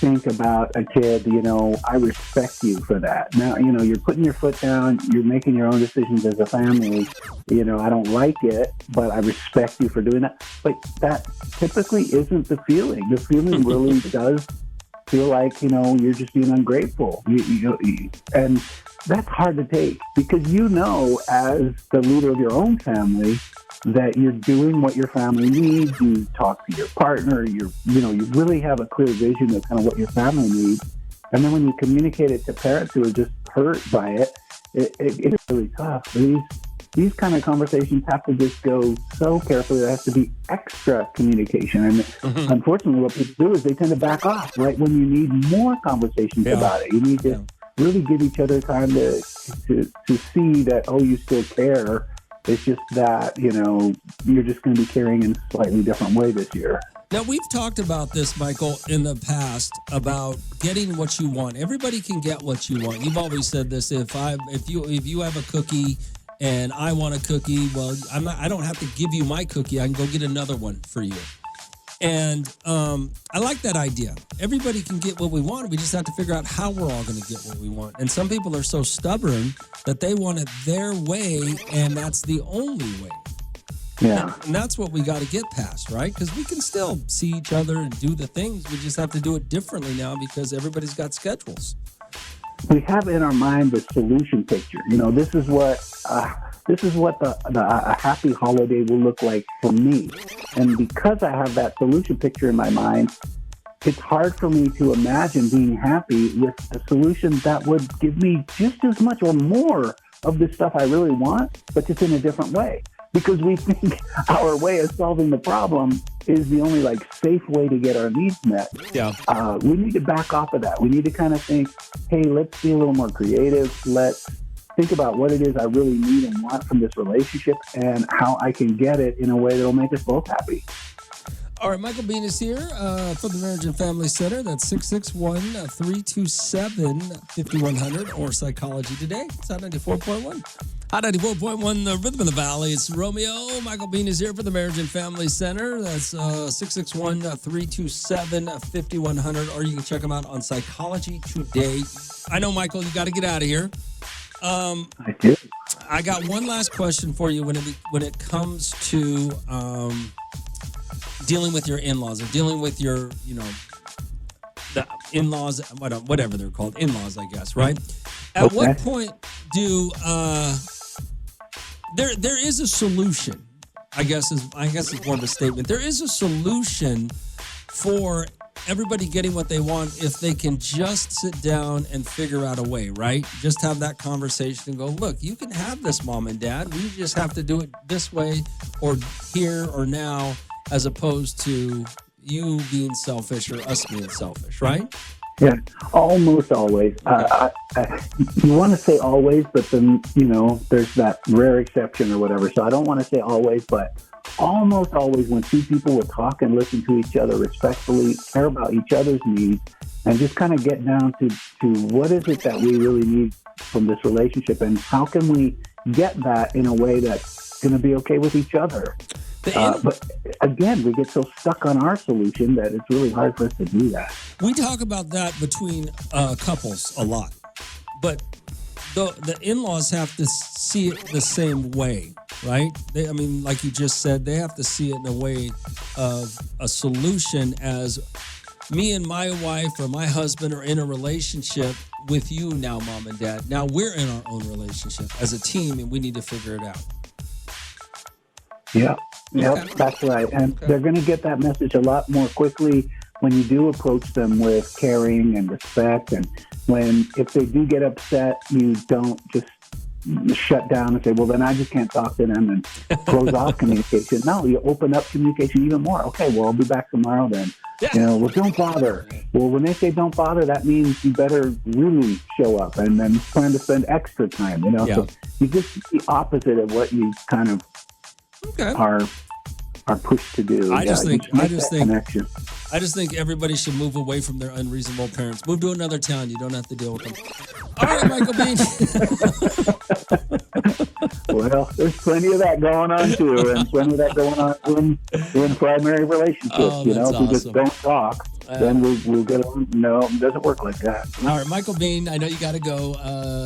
think about a kid, I respect you for that. Now, you're putting your foot down, you're making your own decisions as a family. I don't like it, but I respect you for doing that. But that typically isn't the feeling. The feeling really does feel like, you're just being ungrateful. And that's hard to take because as the leader of your own family, that you're doing what your family needs. You talk to your partner. You really have a clear vision of kind of what your family needs. And then when you communicate it to parents who are just hurt by it, it's really tough. These kind of conversations have to just go so carefully. There has to be extra communication. And unfortunately, what people do is they tend to back off right when you need more conversations about it. You need to really give each other time to see that, you still care. It's just that, you're just going to be caring in a slightly different way this year. Now, we've talked about this, Michael, in the past about getting what you want. Everybody can get what you want. You've always said this. If you have a cookie and I want a cookie, well, I don't have to give you my cookie. I can go get another one for you. And I like that idea. Everybody can get what we want. We just have to figure out how we're all going to get what we want. And some people are so stubborn that they want it their way, and that's the only way. Yeah. And that's what we got to get past, right? Because we can still see each other and do the things. We just have to do it differently now because everybody's got schedules. We have in our mind the solution picture. This is what a happy holiday will look like for me. And because I have that solution picture in my mind, it's hard for me to imagine being happy with a solution that would give me just as much or more of the stuff I really want, but just in a different way. Because we think our way of solving the problem is the only safe way to get our needs met. Yeah. We need to back off of that. We need to kind of think, hey, let's be a little more creative. Let's think about what it is I really need and want from this relationship and how I can get it in a way that will make us both happy. All right, Michael Bean is here from the Marriage and Family Center. That's 661-327-5100 or Psychology Today. It's Hot 94.1. Hot 94.1, the Rhythm of the Valley. It's Romeo. Michael Bean is here for the Marriage and Family Center. That's 661-327-5100. Or you can check them out on Psychology Today. I know, Michael, you got to get out of here. I do. I got one last question for you when it comes to dealing with your in-laws or dealing with your, the in-laws, whatever they're called, in-laws, I guess, right? At what point do there is a solution? I guess is more of a statement. There is a solution for everybody getting what they want if they can just sit down and figure out a way, right? Just have that conversation and go, look, you can have this, mom and dad. We just have to do it this way or here or now, as opposed to you being selfish or us being selfish, right? Yeah, almost always. You want to say always, but then, there's that rare exception or whatever. So I don't want to say always, but almost always when two people will talk and listen to each other respectfully, care about each other's needs, and just kind of get down to what is it that we really need from this relationship and how can we get that in a way that's going to be okay with each other. But again, we get so stuck on our solution that it's really hard for us to do that. We talk about that between couples a lot, but the in-laws have to see it the same way, right? Like you just said, they have to see it in a way of a solution as me and my wife or my husband are in a relationship with you now, mom and dad. Now we're in our own relationship as a team and we need to figure it out. Yeah. Yep, Okay. That's right. And they're going to get that message a lot more quickly when you do approach them with caring and respect. And if they do get upset, you don't just shut down and say, well, then I just can't talk to them and close off communication. No, you open up communication even more. Okay, well, I'll be back tomorrow then. Yeah. Well, don't bother. Well, when they say don't bother, that means you better really show up and then plan to spend extra time, Yeah. So you just do the opposite of what you kind of are pushed to do. I just think connection. I just think everybody should move away from their unreasonable parents. Move to another town. You don't have to deal with them. All right, Michael Bean. Well, there's plenty of that going on too, and plenty of that going on in primary relationships. Oh, that's if we just awesome. don't talk. then we'll get on. No, it doesn't work like that. All right, Michael Bean, I know you got to go.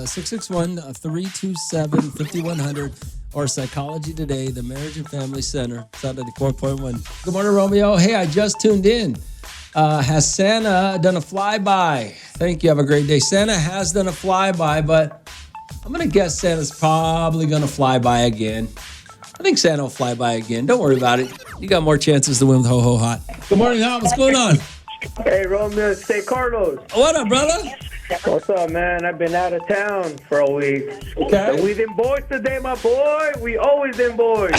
661-327-5100 or Psychology Today, the Marriage and Family Center. It's on 94.1. Good morning, Romeo. Hey, I just tuned in. Has Santa done a flyby? Thank you. Have a great day. Santa has done a flyby, but I'm going to guess Santa's probably going to fly by again. I think Santa will fly by again. Don't worry about it. You got more chances to win with Ho Ho Hot. Good morning, Hot. What's going on? Hey, Romeo, say Carlos. What up, brother? What's up, man? I've been out of town for a week. Okay. And we them boys today, my boy. We always them boys.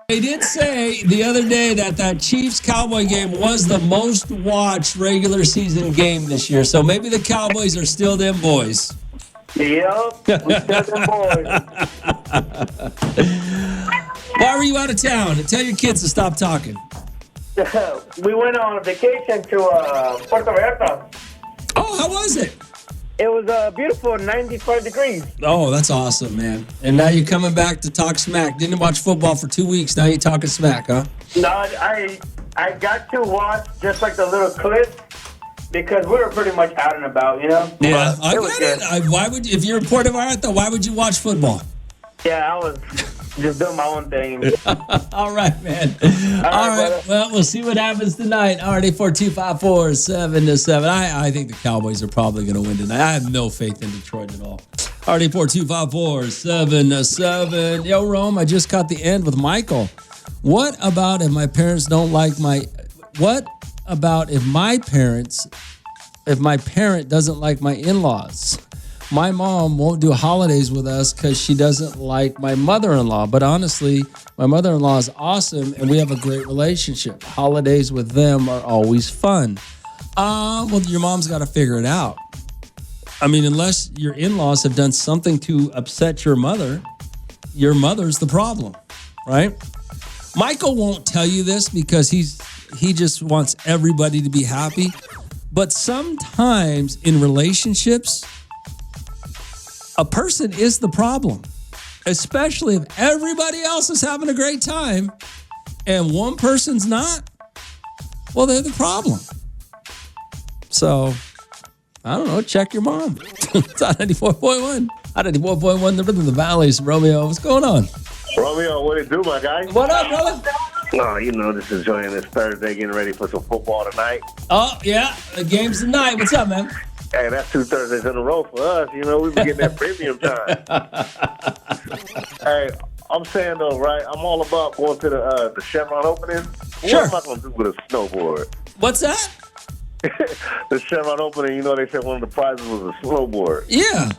They did say the other day that Chiefs-Cowboy game was the most watched regular season game this year. So maybe the Cowboys are still them boys. Yep, we still them boys. Why were you out of town? Tell your kids to stop talking. We went on a vacation to Puerto Vallarta. Oh, how was it? It was beautiful, 95 degrees. Oh, that's awesome, man. And now you're coming back to talk smack. Didn't watch football for 2 weeks. Now you're talking smack, huh? No, I got to watch just like the little clip because we were pretty much out and about, you know? Yeah, But I was get it. Why would you, if you're in Puerto Vallarta, why would you watch football? Yeah, I was just doing my own thing. All right, man. All right. brother. Well, we'll see what happens tonight. All right, 842-547-7-7. I think the Cowboys are probably going to win tonight. I have no faith in Detroit at all. All right, 842-547-7. Yo, Rome, I just caught the end with Michael. What about if my parents don't like my... What about if my parent doesn't like my in-laws? My mom won't do holidays with us because she doesn't like my mother-in-law. But honestly, my mother-in-law is awesome and we have a great relationship. Holidays with them are always fun. Well, your mom's got to figure it out. I mean, unless your in-laws have done something to upset your mother's the problem, right? Michael won't tell you this because he just wants everybody to be happy. But sometimes in relationships, a person is the problem, especially if everybody else is having a great time and one person's not. Well, they're the problem. So, I don't know, check your mom. It's on 94.1. On 94.1, the Rhythm of the Valleys. Romeo, what's going on? Romeo, what it do, my guy? What up, brother? Oh, you know, just enjoying this Thursday, getting ready for some football tonight. Oh, yeah, the game's tonight. What's up, man? Hey, that's 2 Thursdays in a row for us. You know, we've been getting that premium time. Hey, I'm saying, though, right, I'm all about going to the Chevron opening. Sure. What am I going to do with a snowboard? What's that? The Chevron opening, you know, they said one of the prizes was a snowboard. Yeah.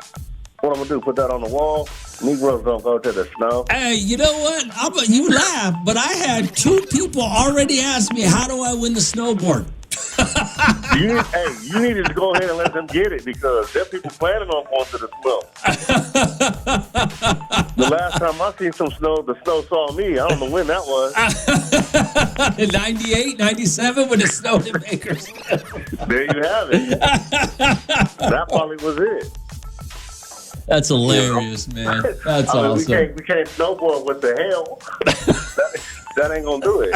What I'm going to do, put that on the wall? Negroes don't go to the snow. Hey, you know what? You laugh, but I had 2 people already ask me, how do I win the snowboard? You needed to go ahead and let them get it because there are people planning on going to the snow. The last time I seen some snow, the snow saw me. I don't know when that was. In 98, 97 when it snowed in Bakersfield. There you have it. That probably was it. That's hilarious, man. That's awesome. We can't snowboard with the hell. that ain't gonna do it.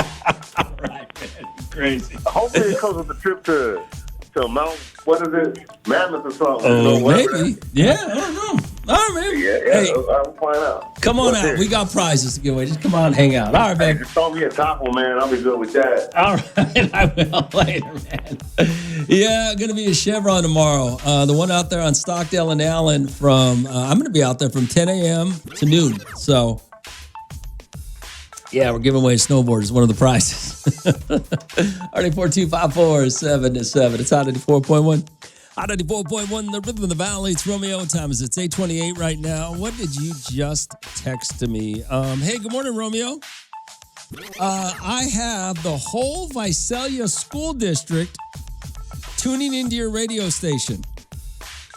Right, man. Crazy. Hopefully it comes with the trip to Mount, what is it? Mammoth or something. Maybe. Yeah, I don't know. All right, man. Yeah, hey, I'll find out. Come on out. We got prizes to give away. Just come on and hang out. All right, man. Just throw me a taco, man. I'll be good with that. All right. I will later, man. Yeah, going to be a Chevron tomorrow. The one out there on Stockdale and Allen from, I'm going to be out there from 10 a.m. to noon. So, yeah, we're giving away snowboards, one of the prizes. RD42547-7. It's Hot 94.1. Hot 94.1, the Rhythm of the Valley. It's Romeo. What time is it? It's 8:28 right now. What did you just text to me? Hey, good morning, Romeo. I have the whole Visalia School District tuning into your radio station.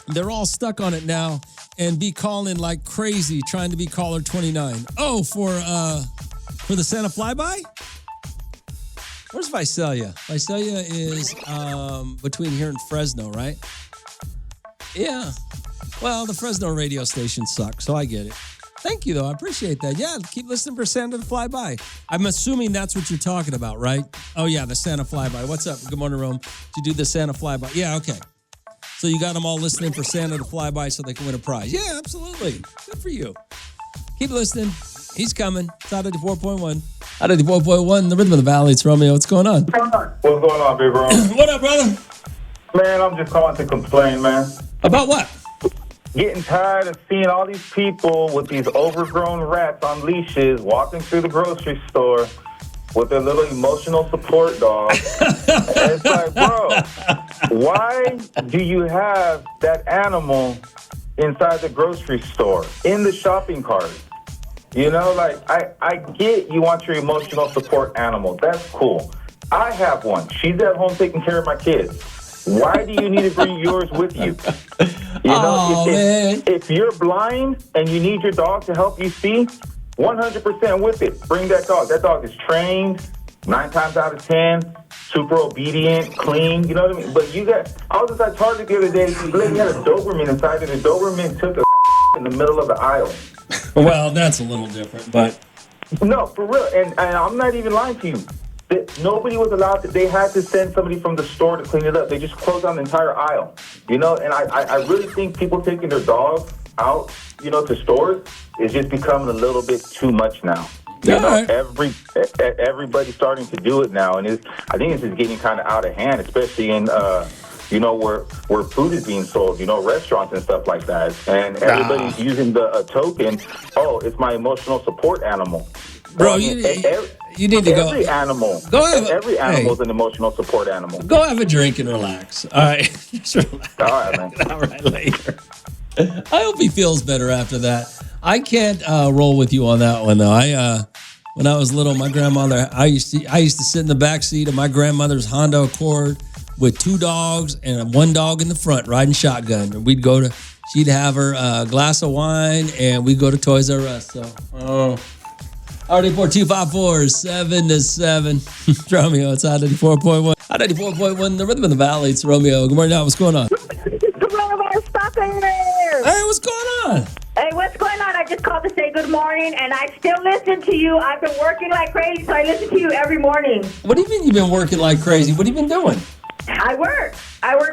They're all stuck on it now and be calling like crazy, trying to be caller 29. Oh, for the Santa flyby? Where's Visalia? Visalia is between here and Fresno, right? Yeah. Well, the Fresno radio station sucks, so I get it. Thank you, though. I appreciate that. Yeah, keep listening for Santa to fly by. I'm assuming that's what you're talking about, right? Oh, yeah, the Santa flyby. What's up? Good morning, Rome. Did you do the Santa flyby? Yeah, okay. So you got them all listening for Santa to fly by so they can win a prize. Yeah, absolutely. Good for you. Keep listening. He's coming. It's Hot 94.1. Hot 94.1, the rhythm of the valley. It's Romeo. What's going on? What's going on, big bro? What up, brother? Man, I'm just calling to complain, man. About what? Getting tired of seeing all these people with these overgrown rats on leashes walking through the grocery store with their little emotional support dog. And it's like, bro, why do you have that animal inside the grocery store, in the shopping cart? You know, like, I get you want your emotional support animal. That's cool. I have one. She's at home taking care of my kids. Why do you need to bring yours with you? You know, if you're blind and you need your dog to help you see, 100% with it. Bring that dog. That dog is trained 9 times out of 10, super obedient, clean. You know what I mean? But I was inside Target the other day. This lady had a Doberman inside, and the Doberman took a in the middle of the aisle. Well, that's a little different, but no, for real. And I'm not even lying to you. Nobody was allowed to. They had to send somebody from the store to clean it up. They just closed down the entire aisle. You know, and I really think people taking their dogs out, you know, to stores is just becoming a little bit too much now. You know, everybody's starting to do it now, and I think it's just getting kind of out of hand, especially in you know, where food is being sold, you know, restaurants and stuff like that, and everybody's using the token. Oh, it's my emotional support animal. Bro, you need to go. Every animal. Every animal is an emotional support animal. Go have a drink and relax. All right. Just relax. All right, man. All right, later. I hope he feels better after that. I can't roll with you on that one, though. When I was little, my grandmother, I used to sit in the back seat of my grandmother's Honda Accord with 2 dogs and 1 dog in the front riding shotgun. And she'd have her glass of wine, and we'd go to Toys R Us. So, RD4254-7-7. Romeo, it's Hot 94.1. Hot 94.1, the rhythm of the valley. It's Romeo. Good morning, now. What's going on? Coronavirus, stop there. Hey, what's going on? Hey, what's going on? I just called to say good morning, and I still listen to you. I've been working like crazy, so I listen to you every morning. What do you mean you've been working like crazy? What have you been doing? I work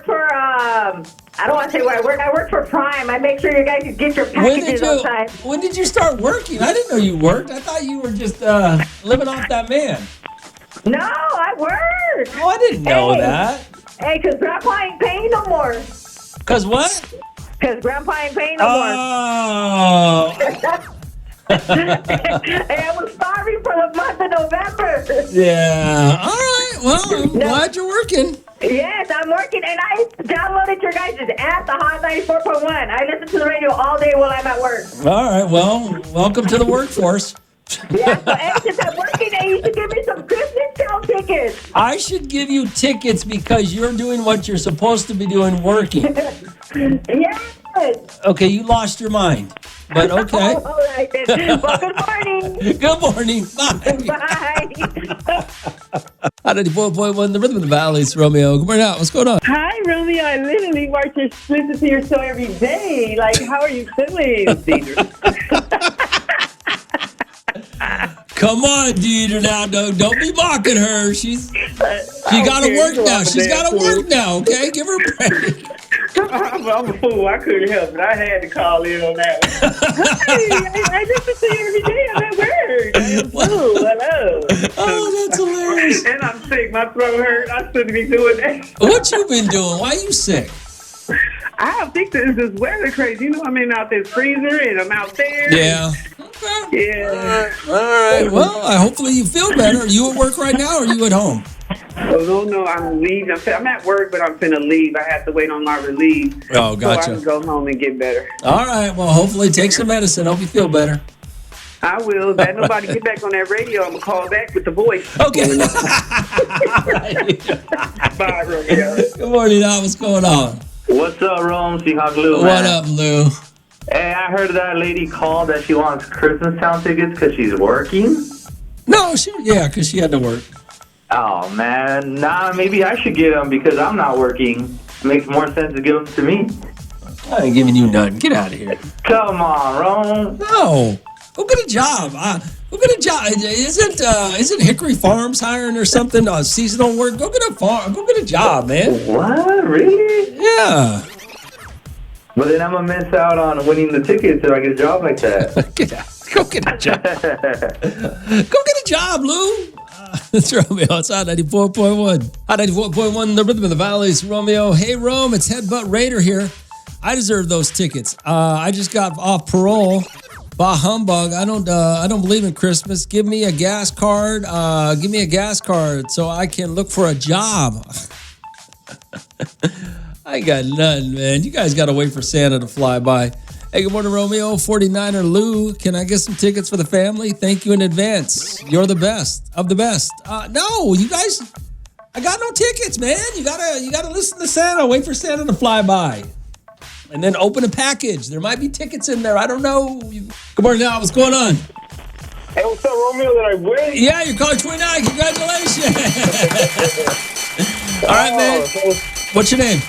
for, I don't want to say where I work. I work for Prime. I make sure you guys get your packages on time. When did you start working? I didn't know you worked. I thought you were just living off that man. No, I work. Oh, I didn't know that. Hey, because Grandpa ain't paying no more. Because what? Because Grandpa ain't paying no more. Oh. Hey, I was starving for the month of November. Yeah. All right. Well, I'm glad you're working. Yes, I'm working, and I downloaded your guys' app, the Hot 94.1. I listen to the radio all day while I'm at work. All right. Well, welcome to the workforce. Yeah, so since I'm working, you should give me some Christmas sale tickets. I should give you tickets because you're doing what you're supposed to be doing, working. Yes. Okay, you lost your mind. But okay. All right, then. Well, good morning. Good morning. Bye. Bye. Hot 94.1, the rhythm of the valley. It's Romeo. Good morning. What's going on? Hi, Romeo. I literally listen to your show every day. Like, how are you feeling, Deidre? Come on, Deidre. Now, don't be mocking her. She got to work now. She's got to work now. Okay, give her a break. I'm a fool. I couldn't help it. I had to call in on that one. I listen to you every day. I'm at work. I am fool. Hello. Oh, that's hilarious. And I'm sick. My throat hurt. I shouldn't be doing that. What you been doing? Why you sick? I think this weather crazy. You know, I'm in out this freezer and I'm out there. Yeah. Yeah. All right. Well, hopefully you feel better. Are you at work right now or are you at home? Oh, no, I'm leaving. I'm at work, but I'm finna leave. I have to wait on my relief. Oh, gotcha. So I can go home and get better. All right. Well, hopefully take some medicine. Hope you feel better. I will. Let nobody get back on that radio. I'm going to call back with the voice. Okay. Bye, Romeo. Good morning, Al. What's going on? What's up, Rome? Seahawk Lou, man. What up, Lou? Hey, I heard that lady called that she wants Christmas Town tickets because she's working. No, because she had to work. Oh, man. Nah, maybe I should get them because I'm not working. It makes more sense to give them to me. I ain't giving you none. Get out of here. Come on, Ron. No. Go get a job. Go get a job. Isn't Hickory Farms hiring or something? Seasonal work. Go get a farm. Go get a job, man. What? Really? Yeah. But then I'm gonna miss out on winning the tickets if I get a job like that. Go get a job. Go get a job, Lou. It's Romeo. It's Hot 94.1. Hot 94.1, the rhythm of the valley. It's Romeo. Hey, Rome, it's Headbutt Raider here. I deserve those tickets. I just got off parole. Bah humbug. I don't believe in Christmas. Give me a gas card. Give me a gas card so I can look for a job. I ain't got none, man. You guys got to wait for Santa to fly by. Hey, good morning, Romeo. 49er Lou. Can I get some tickets for the family? Thank you in advance. You're the best of the best. No, you guys, I got no tickets, man. You gotta listen to Santa. Wait for Santa to fly by. And then open a package. There might be tickets in there. I don't know. Good morning, now. What's going on? Hey, what's up, Romeo? Did I win? Yeah, you're caller 29. Congratulations. All right, man. What's your name?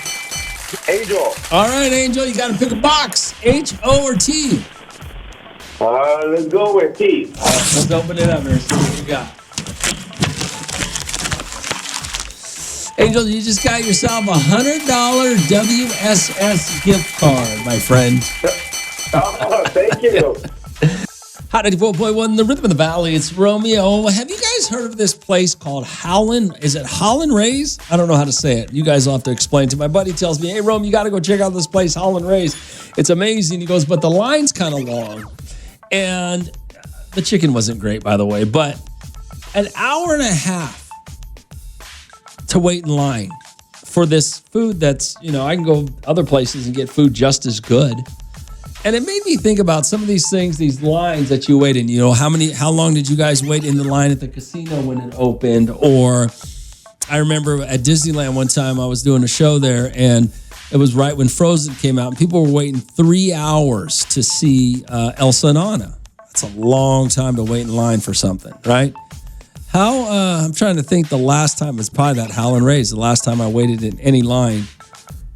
Angel. All right, Angel. You got to pick a box. H, O, or T? Let's go with T. All right, let's open it up here. See what you got. Angel, you just got yourself a $100 WSS gift card, my friend. Oh, thank you. Hot 94.1, the rhythm of the valley. It's Romeo. Have you guys heard of this place called Howlin'? Is it Howlin' Ray's? I don't know how to say it. You guys will have to explain to me. My buddy tells me, hey, Rome, you got to go check out this place, Howlin' Ray's. It's amazing. He goes, but the line's kind of long. And the chicken wasn't great, by the way, but an hour and a half to wait in line for this food that's, I can go other places and get food just as good. And it made me think about some of these things, these lines that you wait in. How long did you guys wait in the line at the casino when it opened? Or I remember at Disneyland one time I was doing a show there, and it was right when Frozen came out, and people were waiting 3 hours to see Elsa and Anna. That's a long time to wait in line for something, right? I'm trying to think the last time, it's probably that Howlin' Ray's, the last time I waited in any line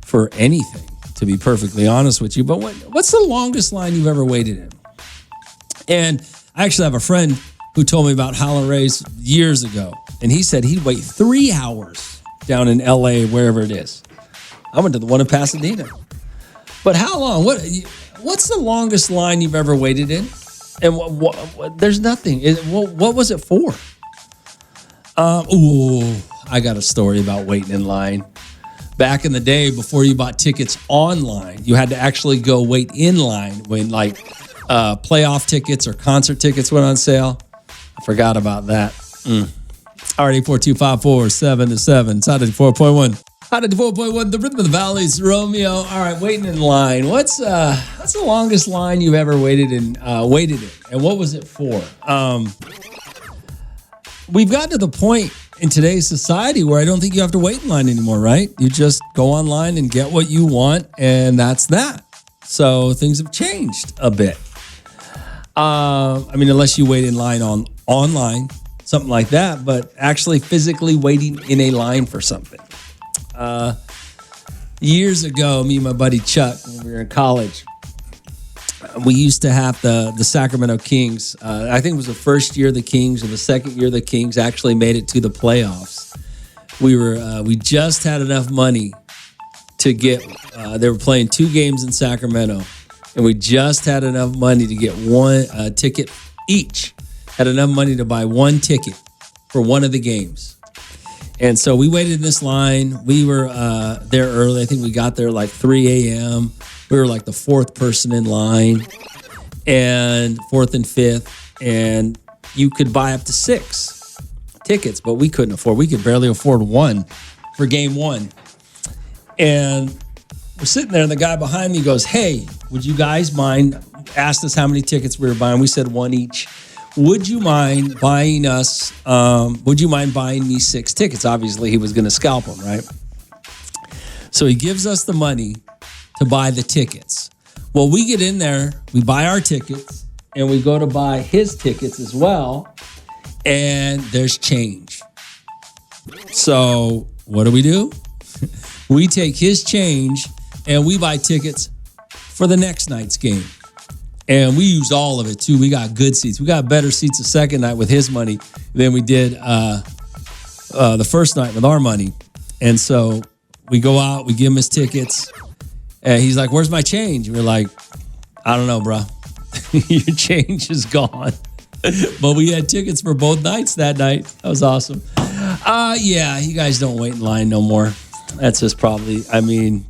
for anything, to be perfectly honest with you. But what's the longest line you've ever waited in? And I actually have a friend who told me about Howlin' Ray's years ago, and he said he'd wait 3 hours down in LA, wherever it is. I went to the one in Pasadena. But how long? What's the longest line you've ever waited in? And there's nothing. What was it for? I got a story about waiting in line. Back in the day, before you bought tickets online, you had to actually go wait in line when playoff tickets or concert tickets went on sale. I forgot about that. All right, 842-547-7. It's Hot 94.1. Hot 94.1, the rhythm of the valley's Romeo. All right, waiting in line. What's the longest line you've ever waited in? And what was it for? We've gotten to the point in today's society where I don't think you have to wait in line anymore, right? You just go online and get what you want, and that's that. So things have changed a bit. Unless you wait in line online, something like that, but actually physically waiting in a line for something. Years ago, me and my buddy Chuck, when we were in college, we used to have the Sacramento Kings. I think it was the first year the Kings or the second year the Kings actually made it to the playoffs. We just had enough money to get, they were playing 2 games in Sacramento, and we just had enough money to get one ticket each. Had enough money to buy 1 ticket for one of the games. And so we waited in this line. We were there early. I think we got there like 3 a.m. We were like the 4th person in line, and 4th and 5th. And you could buy up to 6 tickets, but we couldn't afford. We could barely afford 1 for game 1. And we're sitting there, and the guy behind me goes, hey, would you guys mind, asked us how many tickets we were buying. We said 1 each. Would you mind buying me 6 tickets? Obviously, he was going to scalp them, right? So he gives us the money to buy the tickets. Well, we get in there, we buy our tickets, and we go to buy his tickets as well, and there's change. So what do? We take his change, and we buy tickets for the next night's game. And we used all of it, too. We got good seats. We got better seats the second night with his money than we did the first night with our money. And so we go out, we give him his tickets, and he's like, where's my change? We're like, I don't know, bro. Your change is gone. But we had tickets for both nights that night. That was awesome. Yeah, you guys don't wait in line no more. That's just probably, I mean,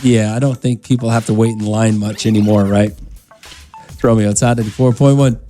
yeah, I don't think people have to wait in line much anymore, right? It's Romeo. It's Hot 94.1.